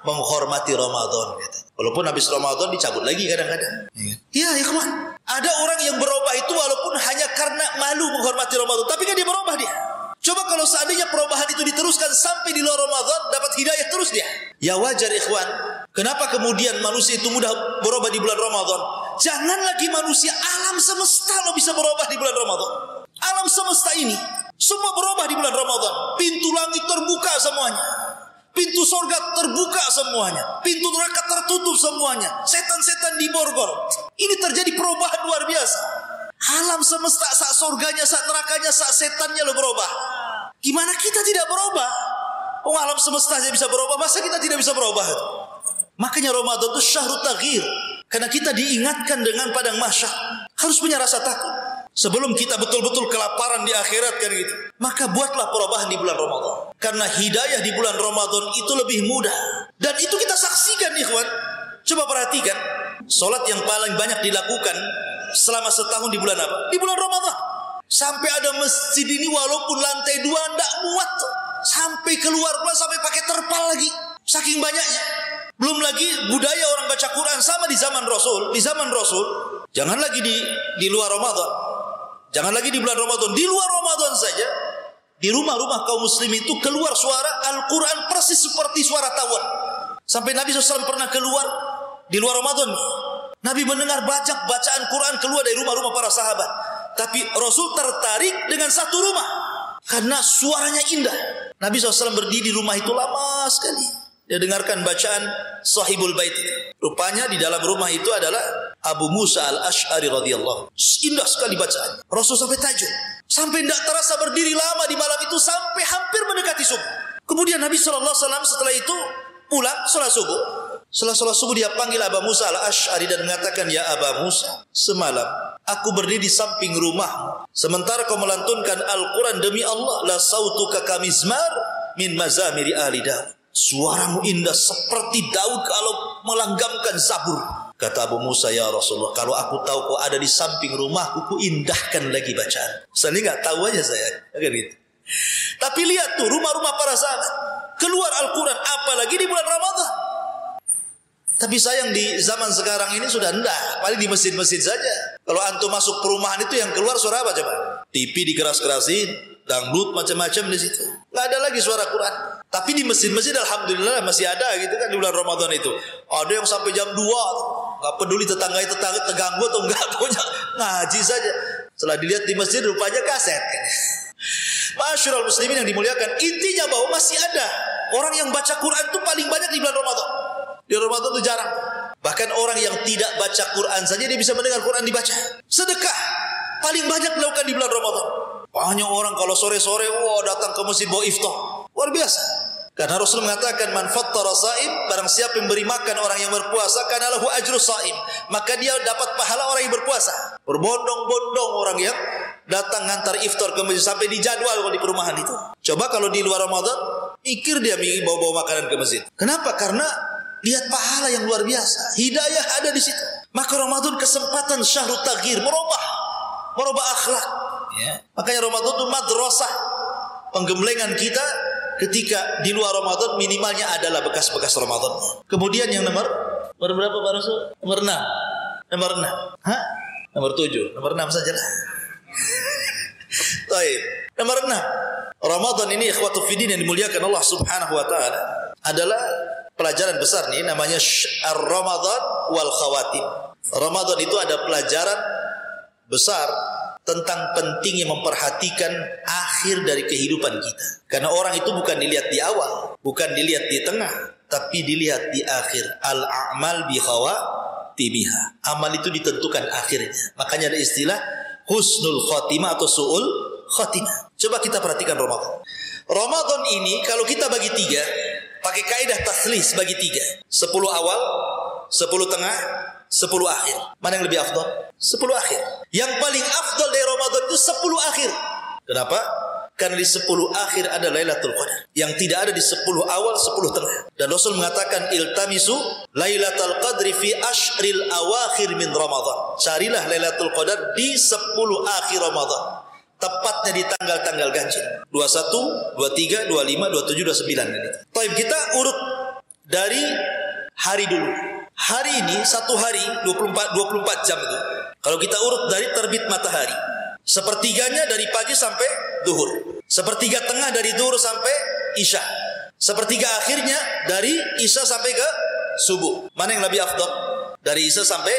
Menghormati Ramadan. Walaupun habis Ramadan dicabut lagi kadang-kadang. Ya ikhwan, ada orang yang berubah itu walaupun hanya karena malu menghormati Ramadan, tapi kan dia berubah dia. Coba kalau seandainya perubahan itu diteruskan sampai di luar Ramadan, dapat hidayah terus dia. Ya wajar ikhwan. Kenapa kemudian manusia itu mudah berubah di bulan Ramadan? Jangan lagi manusia, alam semesta lo bisa berubah di bulan Ramadan. Alam semesta ini semua berubah di bulan Ramadan. Pintu langit terbuka semuanya. Pintu surga terbuka semuanya. Pintu neraka tertutup semuanya. Setan-setan diborgol. Ini terjadi perubahan luar biasa. Alam semesta, saat surganya, saat nerakanya, saat setannya lo berubah. Gimana kita tidak berubah? Oh, alam semesta saja bisa berubah, masa kita tidak bisa berubah? Makanya Ramadan itu syahrut taghyir. Karena kita diingatkan dengan padang mahsyar. Harus punya rasa takut. Sebelum kita betul-betul kelaparan di akhirat kan gitu. Maka buatlah perubahan di bulan Ramadan. Karena hidayah di bulan Ramadan itu lebih mudah. Dan itu kita saksikan ikhwan. Coba perhatikan. Salat yang paling banyak dilakukan selama setahun di bulan apa? Di bulan Ramadan. Sampai ada masjid ini walaupun lantai 2 tidak muat. Sampai keluar sampai pakai terpal lagi. Saking banyaknya. Belum lagi budaya orang baca Quran sama di zaman Rasul. Di zaman Rasul, jangan lagi di luar Ramadan. Jangan lagi di bulan Ramadan. Di luar Ramadan saja, di rumah-rumah kaum muslim itu keluar suara Al-Quran persis seperti suara tawon. Sampai Nabi SAW pernah keluar di luar Ramadan. Nabi mendengar bacaan Quran keluar dari rumah-rumah para sahabat. Tapi Rasul tertarik dengan satu rumah karena suaranya indah. Nabi SAW berdiri di rumah itu lama sekali. Dia dengarkan bacaan sahibul bait itu. Rupanya di dalam rumah itu adalah Abu Musa al-Ash'ari radhiyallahu. Indah sekali bacaan. Rasul sampai takjub. Sampai tidak terasa berdiri lama di malam itu sampai hampir mendekati subuh. Kemudian Nabi SAW setelah itu pulang sholat subuh. Setelah sholat subuh dia panggil Abu Musa al-Ash'ari dan mengatakan, ya Abu Musa, semalam aku berdiri di samping rumahmu. Sementara kau melantunkan Al-Quran, demi Allah, la sautuka kamizmar min mazamiri ahli Daud. Suaramu indah seperti Daud kalau melanggamkan Zabur. Kata Abu Musa, ya Rasulullah, kalau aku tahu kau ada di samping rumahku, ku indahkan lagi bacaan. Saya nggak tahu aja saya. Gitu. Tapi lihat tuh rumah-rumah para sahabat. Keluar Al-Quran, apalagi di bulan Ramadan. Tapi sayang di zaman sekarang ini sudah enggak. Paling di masjid-masjid saja. Kalau antum masuk perumahan itu yang keluar suara apa coba? TV dikeras-kerasin, dangdut macam-macam di situ. Nggak ada lagi suara Quran. Tapi di masjid-masjid alhamdulillah masih ada gitu kan di bulan Ramadan itu. Ada yang sampai jam 2. Nggak peduli tetangga-tetangga terganggu atau enggak, punya ngaji saja. Setelah dilihat di masjid rupanya kaset. Masyarul muslimin yang dimuliakan, intinya bahwa masih ada orang yang baca Quran itu paling banyak di bulan Ramadan. Di Ramadan itu jarang. Bahkan orang yang tidak baca Quran saja dia bisa mendengar Quran dibaca. Sedekah paling banyak dilakukan di bulan Ramadan. Banyak orang kalau sore-sore datang ke masjid bawa iftar. Luar biasa. Karena Rasul mengatakan, man fattara saim, barang siapa yang beri makan orang yang berpuasa, kana lahu ajru saim, maka dia dapat pahala orang yang berpuasa. Berbondong-bondong orang yang datang ngantar iftar ke masjid sampai dijadwal di perumahan itu. Coba kalau di luar Ramadan, mikir dia bawa-bawa makanan ke masjid. Kenapa? Karena lihat pahala yang luar biasa. Hidayah ada di situ. Maka Ramadan kesempatan syahrut taghyir, merubah akhlak. Ya. Makanya Ramadan itu madrasah penggemblengan kita. Ketika di luar Ramadan minimalnya adalah bekas-bekas Ramadan. Kemudian yang nomor berapa Pak Rasul? Nomor 6. Nomor 6. Hah? Nomor 7. Nomor 6 saja lah. Baik. Nomor 6. Ramadan ini ikhwatu fiddin yang dimuliakan Allah Subhanahu wa taala adalah pelajaran besar nih namanya Ar-Ramadan wal Khawatim. Ramadan itu ada pelajaran besar tentang pentingnya memperhatikan akhir dari kehidupan kita. Karena orang itu bukan dilihat di awal, bukan dilihat di tengah, tapi dilihat di akhir. Al-a'mal bi khawatimiha. Amal itu ditentukan akhirnya. Makanya ada istilah husnul khotimah atau su'ul khotimah. Coba kita perhatikan Ramadan. Ramadan ini kalau kita bagi 3, pakai kaidah taslis bagi 3. 10 awal, 10 tengah, 10 akhir. Mana yang lebih afdal? 10 akhir. Yang paling afdal dari Ramadan itu 10 akhir. Kenapa? Karena di 10 akhir ada Lailatul Qadar. Yang tidak ada di 10 awal, 10 tengah. Dan Rasul mengatakan, iltamisu Lailatul Qadri fi ashril awakhir min Ramadan. Carilah Lailatul Qadar di 10 akhir Ramadan. Tepatnya di tanggal-tanggal ganjil. 21, 23, 25, 27, 29. Taib kita urut dari hari dulu. Hari ini satu hari 24 jam itu. Kalau kita urut dari terbit matahari, sepertiganya dari pagi sampai zuhur. Sepertiga tengah dari zuhur sampai isya. Sepertiga akhirnya dari isya sampai ke subuh. Mana yang lebih afdal? Dari isya sampai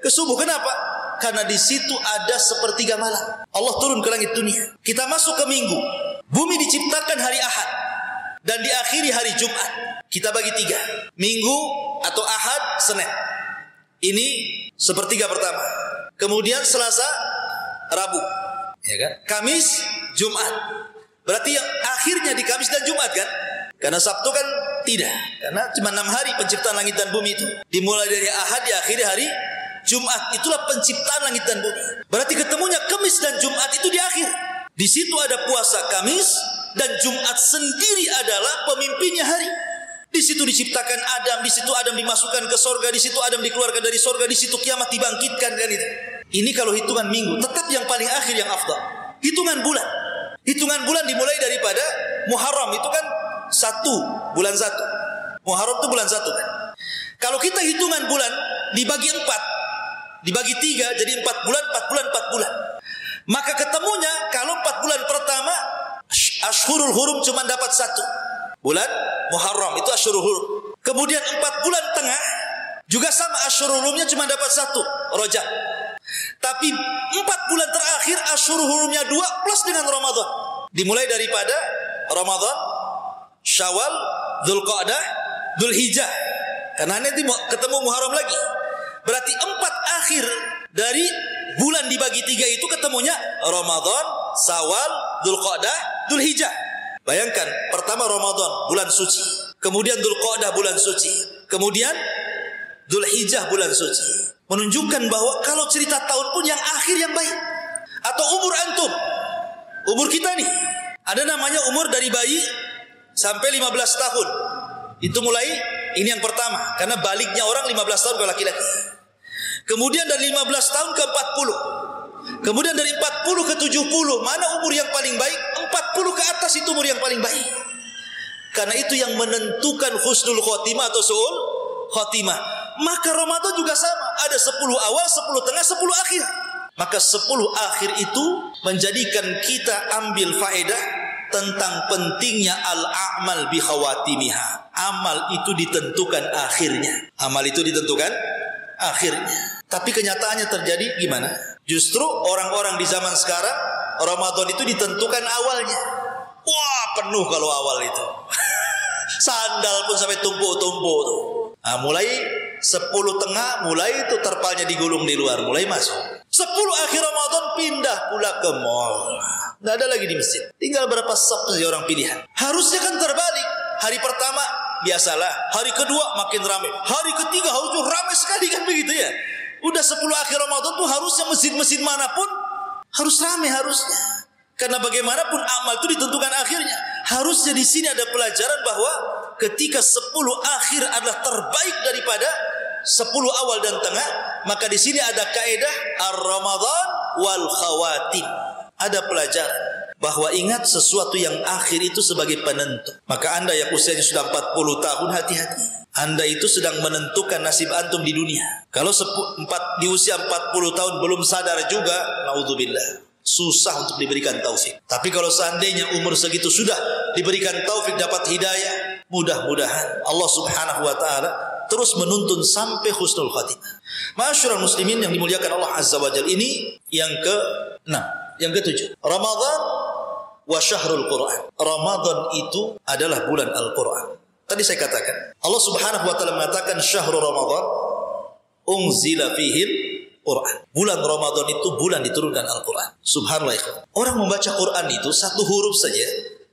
ke subuh. Kenapa? Karena di situ ada sepertiga malam. Allah turun ke langit dunia. Kita masuk ke minggu. Bumi diciptakan hari Ahad dan diakhiri hari Jumat. Kita bagi 3. Minggu atau Ahad, Senin. Ini sepertiga pertama. Kemudian Selasa, Rabu. Ya kan? Kamis, Jumat. Berarti yang akhirnya di Kamis dan Jumat kan? Karena Sabtu kan tidak. Karena cuma 6 hari penciptaan langit dan bumi itu. Dimulai dari Ahad, diakhiri hari Jumat. Itulah penciptaan langit dan bumi. Berarti ketemunya Kamis dan Jumat itu di akhir. Di situ ada puasa Kamis dan Jumat sendiri adalah pemimpinnya hari. Di situ diciptakan Adam, di situ Adam dimasukkan ke sorga, di situ Adam dikeluarkan dari sorga, di situ kiamat dibangkitkan kan itu. Ini kalau hitungan minggu, tetap yang paling akhir yang afdal. Hitungan bulan. Hitungan bulan dimulai daripada Muharram, itu kan 1, bulan 1. Muharram itu bulan 1 kan. Kalau kita hitungan bulan dibagi 4, dibagi 3 jadi 4 bulan, 4 bulan, 4 bulan. Maka ketemunya kalau 4 bulan pertama Ashhurul Hurum cuma dapat 1. Bulan Muharram itu Ashhurul Hurum. Kemudian 4 bulan tengah juga sama Ashhurul Hurumnya cuma dapat 1, Rajab. Tapi 4 bulan terakhir Asyhurul Hurumnya 2 plus dengan Ramadan. Dimulai daripada Ramadan, Syawal, Dzulqa'dah, Dzulhijjah. Karena nanti ketemu Muharram lagi. Berarti 4 akhir dari bulan dibagi 3 itu ketemunya Ramadan, Syawal, Dzulqa'dah, Dzulhijjah. Bayangkan, pertama Ramadan, bulan suci. Kemudian Dzulqa'dah, bulan suci. Kemudian Dzulhijjah, bulan suci. Menunjukkan bahwa kalau cerita tahun pun yang akhir yang baik. Atau umur antum, umur kita nih, ada namanya umur dari bayi sampai 15 tahun. Itu mulai, ini yang pertama. Karena baliknya orang 15 tahun ke laki-laki. Kemudian dari 15 tahun ke 40. Kemudian dari 40 ke 70. Mana umur yang paling baik? 40 ke atas itu umur yang paling baik. Karena itu yang menentukan husnul khotimah atau su'ul khotimah. Maka Ramadan juga sama. Ada 10 awal, 10 tengah, 10 akhir. Maka 10 akhir itu menjadikan kita ambil faedah tentang pentingnya al-a'mal bi khawatimiha. Amal itu ditentukan akhirnya. Amal itu ditentukan akhirnya. Tapi kenyataannya terjadi gimana? Justru orang-orang di zaman sekarang Ramadan itu ditentukan awalnya. Wah, penuh kalau awal itu. Sandal pun sampai tumpuk-tumpuk tuh. Nah, mulai 10 tengah, mulai itu terpalnya digulung di luar, mulai masuk. 10 akhir Ramadan pindah pula ke mall. Nggak ada lagi di masjid. Tinggal berapa sop saja orang pilihan. Harusnya kan terbalik. Hari pertama biasalah, hari kedua makin ramai, hari ketiga harusnya ramai sekali kan begitu ya. Udah 10 akhir Ramadan tuh harusnya masjid-masjid manapun harus ramai harusnya. Karena bagaimanapun amal itu ditentukan akhirnya. Harusnya di sini ada pelajaran bahwa ketika 10 akhir adalah terbaik daripada 10 awal dan tengah, maka di sini ada kaidah ar-Ramadan wal khawatim. Ada pelajaran bahwa ingat sesuatu yang akhir itu sebagai penentu. Maka Anda yang usianya sudah 40 tahun, hati-hati. Anda itu sedang menentukan nasib antum di dunia. Kalau di usia 40 tahun belum sadar juga, naudzubillah, susah untuk diberikan taufik. Tapi kalau seandainya umur segitu sudah diberikan taufik, dapat hidayah, mudah-mudahan Allah Subhanahu wa taala terus menuntun sampai husnul khatimah. Ma'asyiral muslimin yang dimuliakan Allah Azza wa Jalla, ini yang ke-6, yang ke-7. Ramadan wa syahrul Quran. Ramadan itu adalah bulan Al-Quran. Tadi saya katakan, Allah Subhanahu wa taala mengatakan syahrul Ramadan unzila fihil Quran. Bulan Ramadan itu bulan diturunkan Al-Quran. Subhanallah. Orang membaca Quran itu satu huruf saja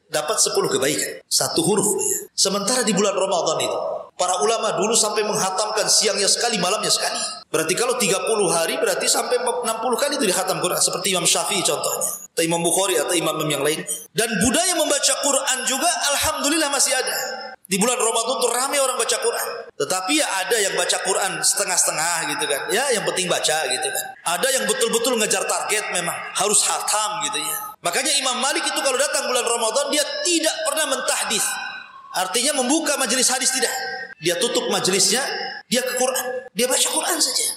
dapat 10 kebaikan. Satu huruf ya. Sementara di bulan Ramadan itu para ulama dulu sampai menghatamkan siangnya sekali, malamnya sekali. Berarti kalau 30 hari berarti sampai 60 kali itu dihatam Quran. Seperti Imam Syafi'i contohnya, atau Imam Bukhari, atau imam yang lain. Dan budaya membaca Quran juga alhamdulillah masih ada. Di bulan Ramadan tuh ramai orang baca Quran. Tetapi ya ada yang baca Quran setengah-setengah gitu kan. Ya yang penting baca gitu kan. Ada yang betul-betul ngejar target, memang harus hatam gitu ya. Makanya Imam Malik itu kalau datang bulan Ramadan dia tidak pernah mentahdits. Artinya membuka majelis hadis, tidak. Dia tutup majelisnya, dia ke Quran. Dia baca Quran saja.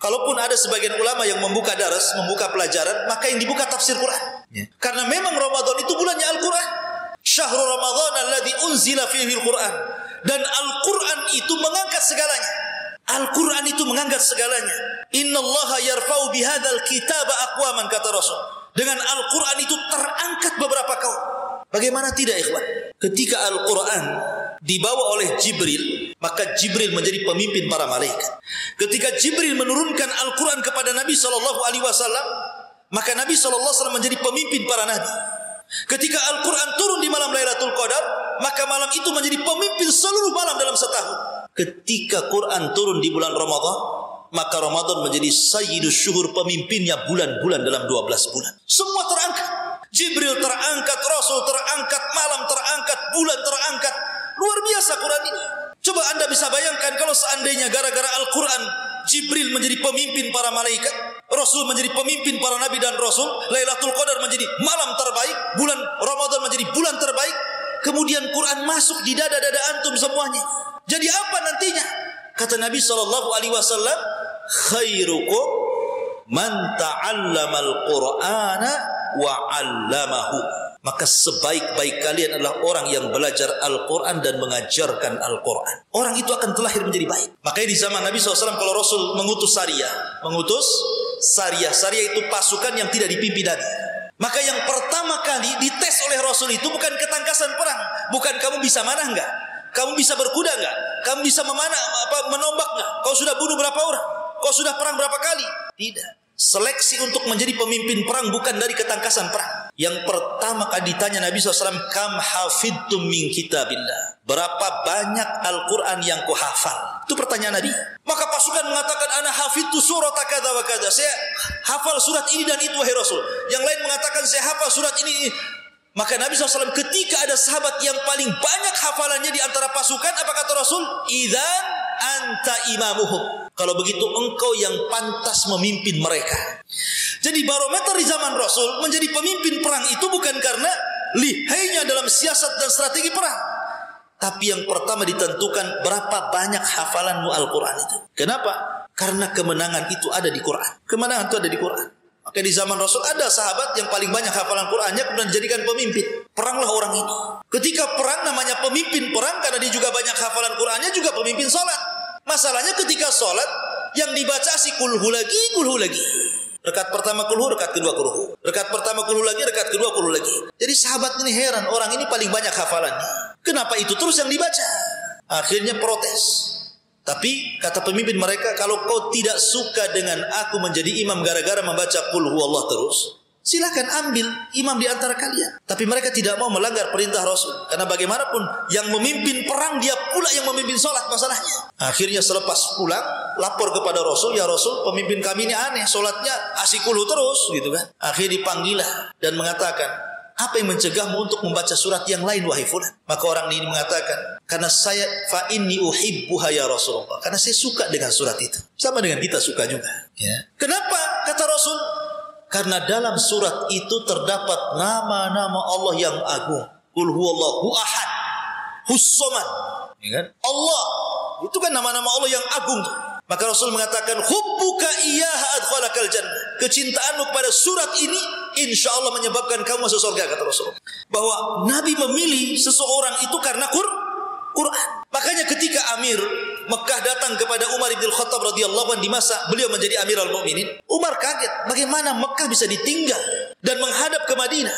Kalaupun ada sebagian ulama yang membuka daras, membuka pelajaran, maka yang dibuka tafsir Quran. Ya. Karena memang Ramadan itu bulannya Al-Quran. Syahrul Ramadan alladzi unzila fihi al-Quran. Dan Al-Quran itu mengangkat segalanya. Al-Quran itu mengangkat segalanya. Innallaha yarfa'u bihadzal kitaba aqwaman, kata Rasul. Dengan Al-Quran itu terangkat beberapa kaum. Bagaimana tidak, ikhwan? Ketika Al-Quran dibawa oleh Jibril, maka Jibril menjadi pemimpin para malaikat. Ketika Jibril menurunkan Al-Quran kepada Nabi SAW, maka Nabi SAW menjadi pemimpin para nabi. Ketika Al-Quran turun di malam Lailatul Qadar, maka malam itu menjadi pemimpin seluruh malam dalam setahun. Ketika Quran turun di bulan Ramadan, maka Ramadan menjadi sayyidus syuhur, pemimpinnya bulan-bulan dalam 12 bulan. Semua terangkat. Jibril terangkat, Rasul terangkat, malam terangkat, bulan terangkat. Luar biasa Quran ini. Coba Anda bisa bayangkan kalau seandainya gara-gara Al-Quran Jibril menjadi pemimpin para malaikat, Rasul menjadi pemimpin para nabi dan Rasul, Lailatul Qadar menjadi malam terbaik, bulan Ramadan menjadi bulan terbaik, kemudian Quran masuk di dada-dada antum semuanya. Jadi apa nantinya? Kata Nabi SAW, khairukum man ta'allamal Qur'ana wa 'allamahu. Maka sebaik-baik kalian adalah orang yang belajar Al-Quran dan mengajarkan Al-Quran. Orang itu akan terlahir menjadi baik. Makanya di zaman Nabi SAW kalau Rasul mengutus sariyah, mengutus Sariyah. Sariyah itu pasukan yang tidak dipimpin Nabi. Maka yang pertama kali dites oleh Rasul itu bukan ketangkasan perang, bukan kamu bisa manah enggak, kamu bisa berkuda enggak, kamu bisa menombak enggak, kau sudah bunuh berapa orang, kau sudah perang berapa kali. Tidak. Seleksi untuk menjadi pemimpin perang bukan dari ketangkasan perang. Yang pertama kali ditanya Nabi SAW, kam hafidtum min kitabillah, berapa banyak Al-Quran yang kau hafal? Itu pertanyaan Nabi. Maka pasukan mengatakan, ana hafidtu surat kada wa kada, saya hafal surat ini dan itu wahai Rasul. Yang lain mengatakan saya hafal surat ini. Maka Nabi SAW ketika ada sahabat yang paling banyak hafalannya di antara pasukan, apa kata Rasul? Idzan anta imamuhum, kalau begitu engkau yang pantas memimpin mereka. Jadi barometer di zaman Rasul menjadi pemimpin perang itu bukan karena lihainya dalam siasat dan strategi perang, tapi yang pertama ditentukan berapa banyak hafalanmu Al-Quran itu. Kenapa? Karena kemenangan itu ada di Quran. Kemenangan itu ada di Quran. Maka di zaman Rasul ada sahabat yang paling banyak hafalan Qurannya kemudian dijadikan pemimpin. Peranglah orang ini. Ketika perang namanya pemimpin perang karena dia juga banyak hafalan Qurannya, juga pemimpin sholat. Masalahnya ketika sholat yang dibaca si kulhu lagi. Rekat pertama kulhu, rekat kedua kulhu. Rekat pertama kulhu lagi, rekat kedua kulhu lagi. Jadi sahabat ini heran, orang ini paling banyak hafalannya, kenapa itu terus yang dibaca? Akhirnya protes. Tapi kata pemimpin mereka, kalau kau tidak suka dengan aku menjadi imam gara-gara membaca qul huwallah terus, silakan ambil imam di antara kalian. Tapi mereka tidak mau melanggar perintah Rasul, karena bagaimanapun yang memimpin perang dia pula yang memimpin sholat masalahnya. Akhirnya selepas pulang lapor kepada Rasul, ya Rasul, pemimpin kami ini aneh, sholatnya asyik qul hu terus gitu kan. Akhirnya dipanggilah dan mengatakan, apa yang mencegahmu untuk membaca surat yang lain wahai fulan? Maka orang ini mengatakan, karena saya fa inni uhibbuha ya Rasulullah, karena saya suka dengan surat itu. Sama dengan kita suka juga, ya. Kenapa? Kata Rasul, karena dalam surat itu terdapat nama-nama Allah yang agung. Qul huwallahu ahad, hus-samad, ya kan? Allah itu kan nama-nama Allah yang agung. Maka Rasul mengatakan, hubbuka iyyaha adkhalakal jannah, kecintaanmu kepada surat ini insyaallah menyebabkan kamu masuk surga, kata Rasul. Bahwa Nabi memilih seseorang itu karena Quran. Makanya ketika Amir Mekah datang kepada Umar bin Khattab radhiyallahu anhu di masa beliau menjadi Amirul Mukminin, Umar kaget bagaimana Mekah bisa ditinggal dan menghadap ke Madinah.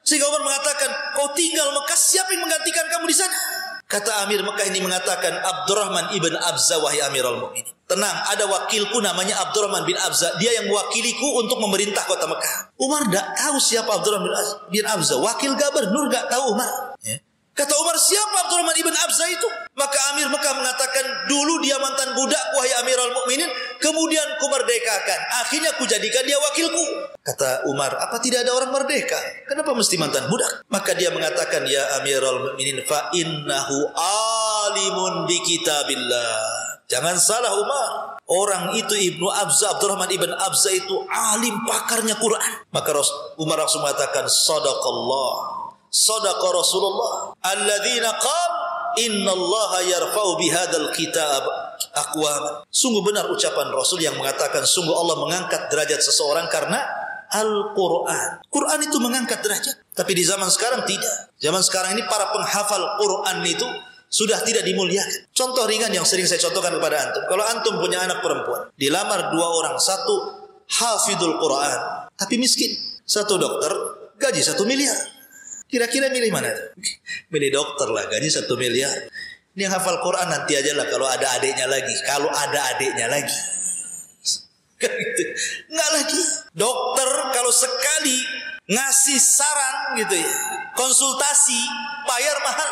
Sehingga Umar mengatakan, kau tinggal Mekah, siapa yang menggantikan kamu di sana? Kata Amir Mekah ini mengatakan, Abdurrahman ibn Abza wahai Amirul Mukminin. Tenang, ada wakilku namanya Abdurrahman bin Abza, dia yang mewakiliku untuk memerintah kota Mekah. Umar tak tahu siapa Abdurrahman bin Abza, wakil gubernur gak tahu Umar. Kata Umar, siapa Abdurrahman ibn Abza itu? Maka Amir Mekah mengatakan, dulu dia mantan budak wahai Amirul Mukminin, kemudian ku merdekakan, akhirnya ku jadikan dia wakilku. Kata Umar, apa tidak ada orang merdeka? Kenapa mesti mantan budak? Maka dia mengatakan, ya Amirul Mukminin, fa innahu alimun bi kitabillah. Jangan salah Umar, orang itu Ibnu Abza, Abdurrahman ibn Abza itu alim pakarnya Quran. Maka Umar langsung mengatakan, sadaqallah, sadaqa Rasulullah alladzina qala innallaha yarfa'u bihadzal kitab aqwam. Sungguh benar ucapan Rasul yang mengatakan sungguh Allah mengangkat derajat seseorang karena Al-Quran. Quran itu mengangkat derajat. Tapi di zaman sekarang tidak. Zaman sekarang ini para penghafal Quran itu sudah tidak dimuliakan. Contoh ringan yang sering saya contohkan kepada antum. Kalau antum punya anak perempuan, dilamar 2 orang, satu hafidul Quran tapi miskin, satu dokter gaji 1 miliar. Kira-kira milih mana? Milih dokter lah, gaji 1 miliar. Ini yang hafal Quran nanti aja lah kalau ada adiknya lagi. Kalau ada adiknya lagi. Enggak lagi. Dokter kalau sekali ngasih saran gitu ya, konsultasi, bayar mahal.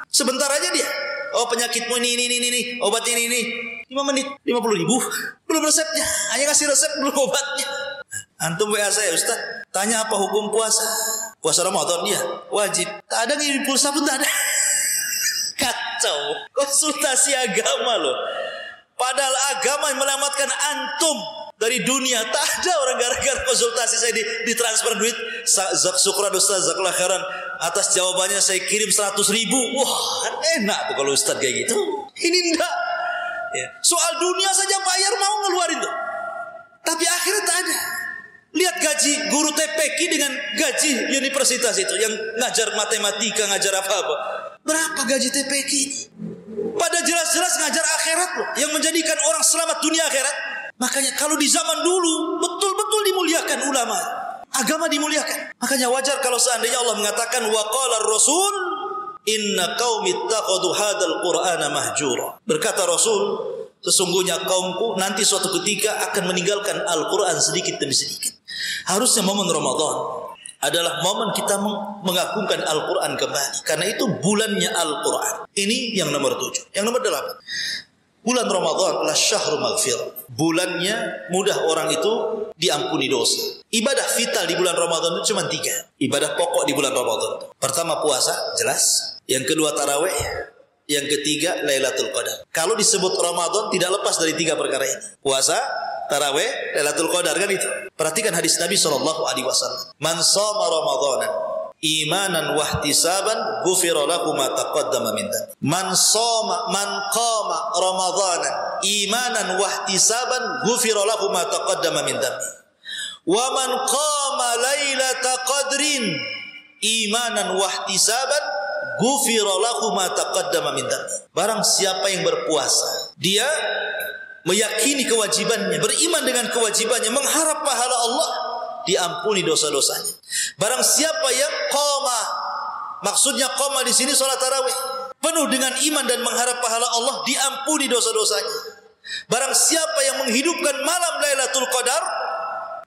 Sebentar aja dia. Oh penyakitmu ini, obatnya ini. 5 menit, 50 ribu. Belum resepnya. Hanya ngasih resep, belum obatnya. Antum WA saya, Ustaz, tanya apa hukum puasa? Puasa Ramadan dia wajib. Tak ada ngirim pulsa pun tak ada. Kacau. Konsultasi agama loh. Padahal agama yang menyelamatkan antum dari dunia. Tak ada orang gara-gara konsultasi saya ditransfer duit. Syukran Ustaz, jazakallah khairan. Atas jawabannya saya kirim 100 ribu. Wah enak tuh kalau Ustaz kayak gitu. Ini enggak ya. Soal dunia saja bayar mau ngeluarin tuh. Tapi akhirnya tak ada. Lihat gaji guru TPQ dengan gaji universitas itu yang ngajar matematika, ngajar apa-apa. Berapa gaji TPQ ini? Pada jelas-jelas ngajar akhirat loh, yang menjadikan orang selamat dunia akhirat. Makanya kalau di zaman dulu betul betul dimuliakan ulama. Agama dimuliakan. Makanya wajar kalau seandainya Allah mengatakan wa qala ar-rasul inna qaumi ittakhadhu hadzal qur'ana mahjura. Berkata Rasul, sesungguhnya kaumku nanti suatu ketika akan meninggalkan Al-Qur'an sedikit demi sedikit. Harusnya momen Ramadan adalah momen kita mengagungkan Al-Quran kembali. Karena itu bulannya Al-Quran. Ini yang nomor 7. Yang nomor 8. Bulan Ramadan adalah syahrul maghfirah. Bulannya mudah orang itu diampuni dosa. Ibadah vital di bulan Ramadan itu cuma 3. Ibadah pokok di bulan Ramadan. Pertama puasa, jelas. Yang kedua tarawih. Yang ketiga Lailatul Qadar. Kalau disebut Ramadan tidak lepas dari 3 perkara ini. Puasa, tarawih, Lailatul Qadar, kan itu. Perhatikan hadis Nabi SAW. Man shoma Ramadanan imanan wahtisaban ghufira lahu ma taqaddama min dhanbi. Man qama Ramadanan imanan wahtisaban ghufira lahu ma taqaddama min dhanbi. Wa man qama Lailatul Qadrin imanan wahtisaban ghufira lahu ma taqaddama min dhanbi. Barang siapa yang berpuasa, dia meyakini kewajibannya, beriman dengan kewajibannya, mengharap pahala Allah, diampuni dosa-dosanya. Barang siapa yang qama, maksudnya qama di sini salat tarawih, penuh dengan iman dan mengharap pahala Allah, diampuni dosa-dosanya. Barang siapa yang menghidupkan malam Lailatul Qadar,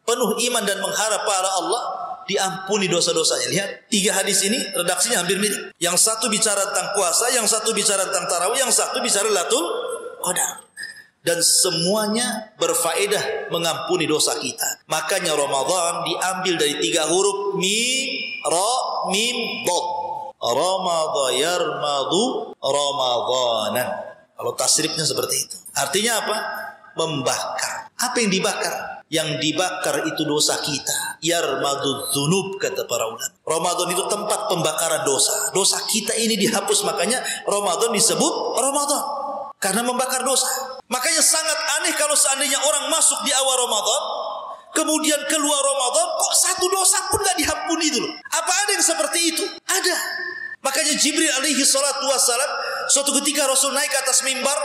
penuh iman dan mengharap pahala Allah, diampuni dosa-dosanya. Lihat, 3 hadis ini redaksinya hampir mirip. Yang satu bicara tentang puasa, yang satu bicara tentang tarawih, yang satu bicara Lailatul Qadar. Dan semuanya berfaedah mengampuni dosa kita. Makanya Ramadan diambil dari 3 huruf mim, ra, mim, dad. Ramadha yarmadu ramadanan. Kalau tasrifnya seperti itu. Artinya apa? Membakar. Apa yang dibakar? Yang dibakar itu dosa kita. Yarmadu dzunub, kata para ulama. Ramadan itu tempat pembakaran dosa. Dosa kita ini dihapus. Makanya Ramadan disebut Ramadan. Karena membakar dosa. Makanya sangat aneh kalau seandainya orang masuk di awal Ramadan, kemudian keluar Ramadan, kok satu dosa pun gak diampuni itu loh. Apa ada yang seperti itu? Ada. Makanya Jibril alaihi salatu wassalam, suatu ketika Rasul naik ke atas mimbar.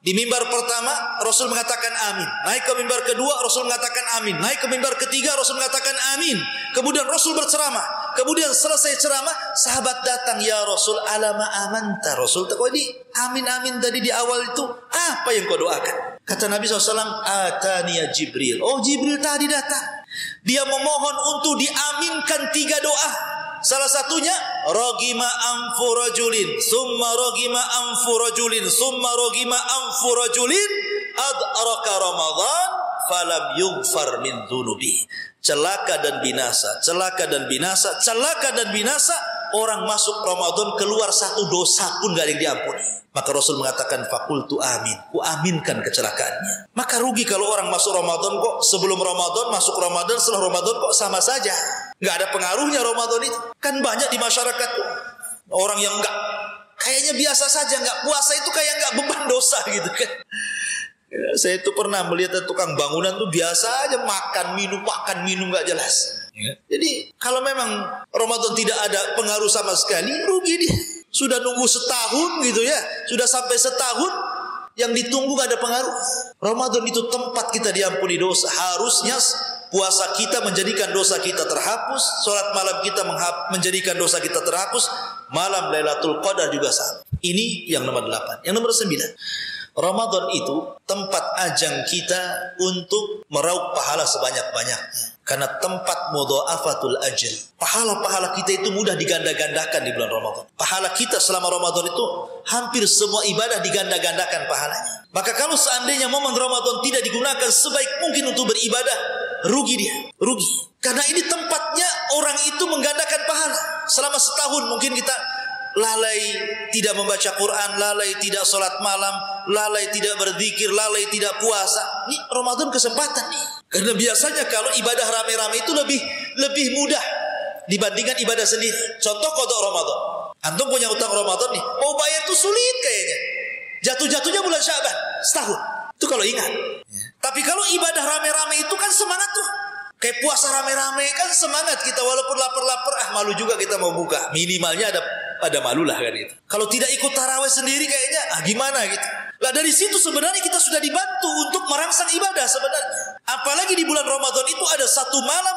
Di mimbar pertama Rasul mengatakan amin. Naik ke mimbar kedua Rasul mengatakan amin. Naik ke mimbar ketiga Rasul mengatakan amin. Kemudian Rasul berceramah. Kemudian selesai ceramah, sahabat datang, ya Rasul, alama amanta. Rasul, kok ini amin-amin tadi di awal itu apa yang kau doakan? Kata Nabi SAW, ataniya Jibril. Oh, Jibril tadi datang. Dia memohon untuk diaminkan 3 doa. Salah satunya ragima anfu rajulin, summa ragima anfu rajulin, summa ragima anfu rajulin adraka Ramadan falam yughfar min dzunubi. Celaka dan binasa, celaka dan binasa, celaka dan binasa. Orang masuk Ramadan keluar satu dosa pun gak ada yang diampuni. Maka Rasul mengatakan fakultu amin, ku aminkan kecelakaannya. Maka rugi kalau orang masuk Ramadan kok sebelum Ramadan, masuk Ramadan, setelah Ramadan kok sama saja. Gak ada pengaruhnya Ramadan itu. Kan banyak di masyarakat orang yang enggak, kayaknya biasa saja, enggak puasa itu kayak enggak beban dosa gitu kan. Ya, saya itu pernah melihat tukang bangunan tuh biasa aja makan minum gak jelas. Ya. Jadi kalau memang Ramadan tidak ada pengaruh sama sekali, rugi dia. Sudah nunggu setahun gitu ya, sudah sampai setahun yang ditunggu gak ada pengaruh. Ramadan itu tempat kita diampuni dosa. Harusnya puasa kita menjadikan dosa kita terhapus, sholat malam kita menjadikan dosa kita terhapus, malam Lailatul Qadar juga sama. Ini yang nomor 8. Yang nomor 9, Ramadan itu tempat ajang kita untuk meraup pahala sebanyak-banyaknya. Karena tempat mudha'afatul ajr. Pahala-pahala kita itu mudah diganda-gandakan di bulan Ramadan. Pahala kita selama Ramadan itu hampir semua ibadah diganda-gandakan pahalanya. Maka kalau seandainya momen Ramadan tidak digunakan sebaik mungkin untuk beribadah, rugi dia, rugi. Karena ini tempatnya orang itu menggandakan pahala. Selama setahun mungkin kita lalai tidak membaca Quran, lalai tidak sholat malam, lalai tidak berzikir, lalai tidak puasa. Ini Ramadan kesempatan nih. Karena biasanya kalau ibadah rame-rame itu lebih mudah dibandingkan ibadah sendiri. Contoh qada Ramadan. Antum punya utang Ramadan nih, mau bayar itu sulit kayaknya. Jatuh-jatuhnya bulan Sya'ban, setahun. Itu kalau ingat. Tapi kalau ibadah rame-rame itu kan semangat tuh. Kayak puasa rame-rame kan semangat kita, walaupun lapar-lapar, malu juga kita mau buka. Minimalnya ada malu lah kan itu. Kalau tidak ikut tarawih sendiri kayaknya gimana gitu. Lah dari situ sebenarnya kita sudah dibantu untuk merangsang ibadah sebenarnya. Apalagi di bulan Ramadan itu ada satu malam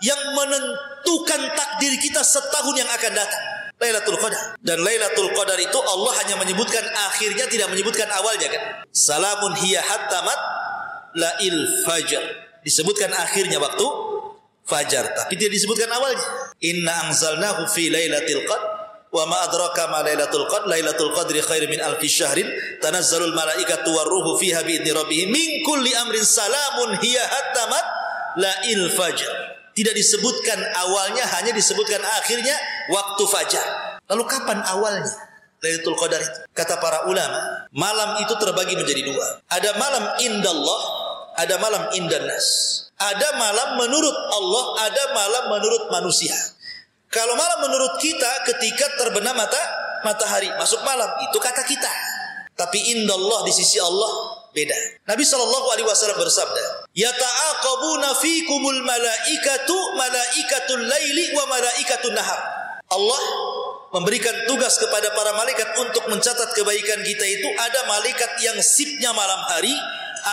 yang menentukan takdir kita setahun yang akan datang. Lailatul Qadar. Dan Lailatul Qadar itu Allah hanya menyebutkan akhirnya, tidak menyebutkan awalnya kan. Salamun hiya hatta matla'il fajr. Disebutkan akhirnya waktu fajar, tapi tidak disebutkan awalnya. Inna anzalnahu fi lailatul qadr wa ma adraka ma lailatul qadr. Lailatul qadri khairum min alfi syahrin tanazzalul malaikatu warruhu fiha bi idzni rabbihim min kulli amrin salamun hiya hatta matla'il fajr. Tidak disebutkan awalnya, hanya disebutkan akhirnya waktu fajar. Lalu kapan awalnya Lailatul Qadar itu? Kata para ulama, malam itu terbagi menjadi dua. Ada malam indallah, ada malam indannas. Ada malam menurut Allah, ada malam menurut manusia. Kalau malam menurut kita ketika terbenam matahari, masuk malam, itu kata kita. Tapi indallah di sisi Allah beda. Nabi SAW bersabda, yata'aqabuna fikumul malaikatu malaikatul laili wa malaikatul nahar. Allah memberikan tugas kepada para malaikat untuk mencatat kebaikan kita itu. Ada malaikat yang sipnya malam hari,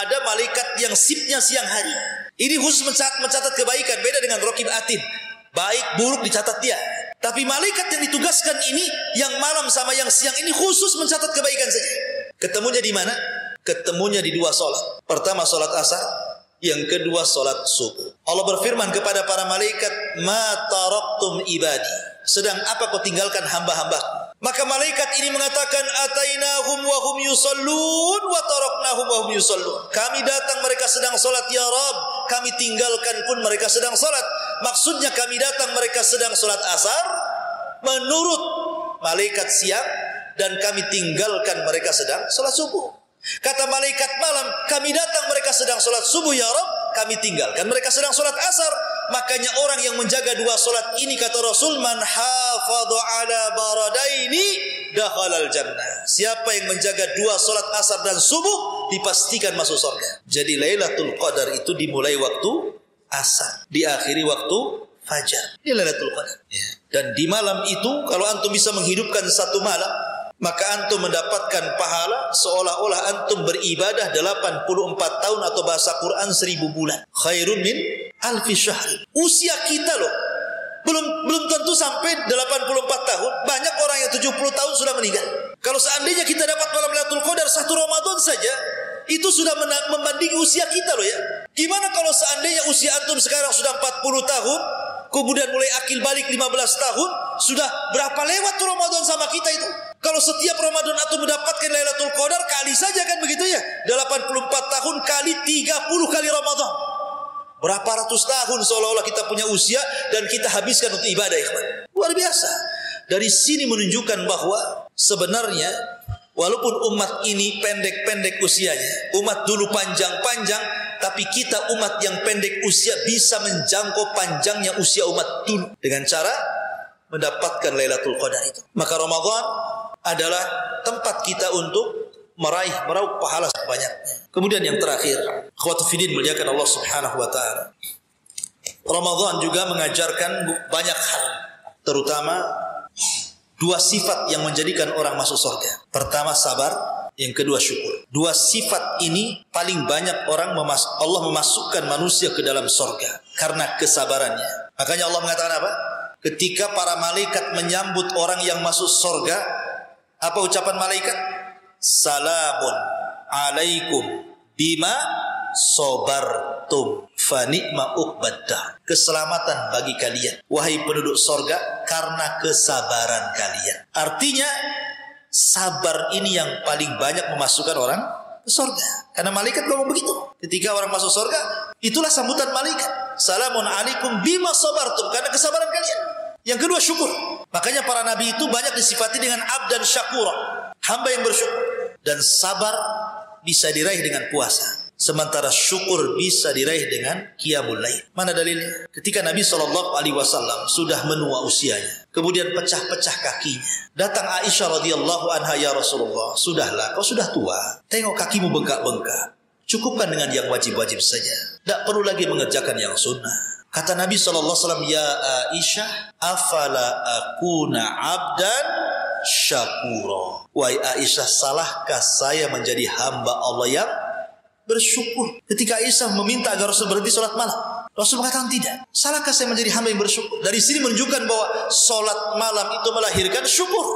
ada malaikat yang sipnya siang hari. Ini khusus mencatat kebaikan, beda dengan raqib atid. Baik buruk dicatat dia. Tapi malaikat yang ditugaskan ini, yang malam sama yang siang ini khusus mencatat kebaikan saja. Ketemunya di mana? Ketemunya di dua solat. Pertama solat asar, yang kedua solat subuh. Allah berfirman kepada para malaikat, ma taraktum ibadi. Sedang apa kau tinggalkan hamba-hambaku? Maka malaikat ini mengatakan, atainahum wa hum yusallun wa taraknahum wa hum yusallun. Kami datang mereka sedang solat ya Rabb, kami tinggalkan pun mereka sedang solat. Maksudnya kami datang mereka sedang solat asar menurut malaikat siang, dan kami tinggalkan mereka sedang solat subuh. Kata malaikat malam, kami datang mereka sedang solat subuh ya Rabb, kami tinggalkan mereka sedang solat asar. Makanya orang yang menjaga dua solat ini, kata Rasul, man hafadha ala baradaini dakhalal jannah. Siapa yang menjaga dua solat asar dan subuh dipastikan masuk surga. Jadi Lailatul Qadar itu dimulai waktu asar, diakhiri waktu fajar. Ini Lailatul Qadar. Dan di malam itu kalau antum bisa menghidupkan satu malam, maka antum mendapatkan pahala seolah-olah antum beribadah 84 tahun atau bahasa Quran 1000 bulan. Khairun min alfi syahr. Usia kita loh belum tentu sampai 84 tahun. Banyak orang yang 70 tahun sudah meninggal. Kalau seandainya kita dapat malam Lailatul Qadar satu Ramadan saja, itu sudah membandingi usia kita loh ya. Gimana kalau seandainya usia antum sekarang sudah 40 tahun, kemudian mulai akil balik 15 tahun, sudah berapa lewat tuh Ramadan sama kita itu? Kalau setiap Ramadan antum mendapatkan Lailatul Qadar, kali saja kan begitu ya. 84 tahun kali 30 kali Ramadan. Berapa ratus tahun seolah-olah kita punya usia dan kita habiskan untuk ibadah, ikhwan. Luar biasa. Dari sini menunjukkan bahwa sebenarnya walaupun umat ini pendek-pendek usianya, umat dulu panjang-panjang, tapi kita umat yang pendek usia bisa menjangkau panjangnya usia umat dulu dengan cara mendapatkan Lailatul Qadar itu. Maka Ramadan adalah tempat kita untuk meraup pahala sebanyaknya. Kemudian yang terakhir, akhwatu fiddin muliakan Allah Subhanahu wa taala. Ramadan juga mengajarkan banyak hal, terutama dua sifat yang menjadikan orang masuk surga. Pertama sabar, yang kedua syukur. Dua sifat ini paling banyak Allah memasukkan manusia ke dalam surga karena kesabarannya. Makanya Allah mengatakan apa? Ketika para malaikat menyambut orang yang masuk surga, apa ucapan malaikat? Salamun alaikum bima sobartum fa ni'ma uqbaddar. Keselamatan bagi kalian, wahai penduduk sorga, karena kesabaran kalian. Artinya sabar ini yang paling banyak memasukkan orang ke sorga. Karena malaikat ngomong begitu. Ketika orang masuk sorga, itulah sambutan malaikat. Salamun alaikum bima sobartum, karena kesabaran kalian. Yang kedua syukur. Makanya para nabi itu banyak disifati dengan abdan syakura, hamba yang bersyukur. Dan sabar bisa diraih dengan puasa, sementara syukur bisa diraih dengan qiyamul lail. Mana dalilnya? Ketika Nabi SAW sudah menua usianya, kemudian pecah-pecah kakinya, datang Aisyah radhiyallahu anha, ya Rasulullah, sudahlah, kau sudah tua, tengok kakimu bengkak-bengkak, cukupkan dengan yang wajib-wajib saja, tidak perlu lagi mengerjakan yang sunnah. Kata Nabi SAW, ya Aisyah, afala akuna abdan syakura. Wahai Aisyah, salahkah saya menjadi hamba Allah yang bersyukur? Ketika Aisyah meminta agar Rasul berhenti sholat malam, Rasul mengatakan tidak. Salahkah saya menjadi hamba yang bersyukur? Dari sini menunjukkan bahwa sholat malam itu melahirkan syukur,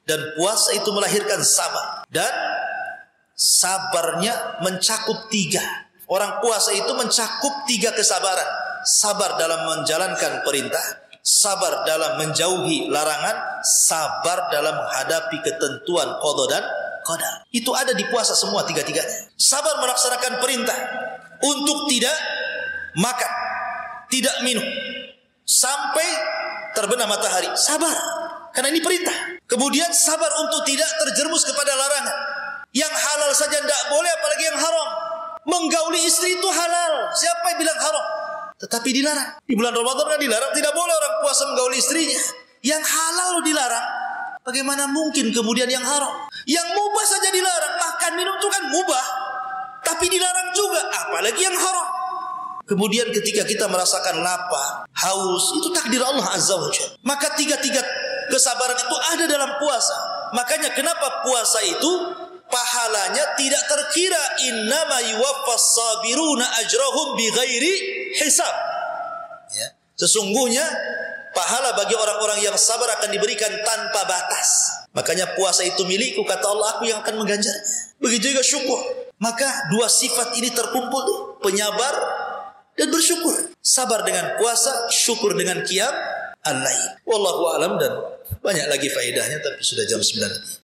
dan puasa itu melahirkan sabar. Dan sabarnya mencakup 3. Orang puasa itu mencakup 3 kesabaran. Sabar dalam menjalankan perintah, sabar dalam menjauhi larangan, sabar dalam menghadapi ketentuan qada dan qadar. Itu ada di puasa semua 3-tiganya. Sabar melaksanakan perintah untuk tidak makan, tidak minum sampai terbenam matahari. Sabar, karena ini perintah. Kemudian sabar untuk tidak terjerumus kepada larangan. Yang halal saja tidak boleh, apalagi yang haram. Menggauli istri itu halal. Siapa yang bilang haram? Tetapi dilarang. Di bulan Ramadan kan dilarang. Tidak boleh orang puasa menggauli istrinya. Yang halal dilarang. Bagaimana mungkin kemudian yang haram? Yang mubah saja dilarang. Makan minum itu kan mubah, tapi dilarang juga, apalagi yang haram. Kemudian ketika kita merasakan lapar, haus, itu takdir Allah Azza wa Jalla. Maka 3 kesabaran itu ada dalam puasa. Makanya kenapa puasa itu pahalanya tidak terkira, innama yuwaffas sabiruna ajrahum bighairi hisab. Ya. Sesungguhnya pahala bagi orang-orang yang sabar akan diberikan tanpa batas. Makanya puasa itu milikku, kata Allah, aku yang akan mengganjarnya. Begitu juga syukur. Maka 2 sifat ini terkumpul, penyabar dan bersyukur. Sabar dengan puasa, syukur dengan qiyam al-lail. Wallahu a'lam, dan banyak lagi faedahnya, tapi sudah jam 9.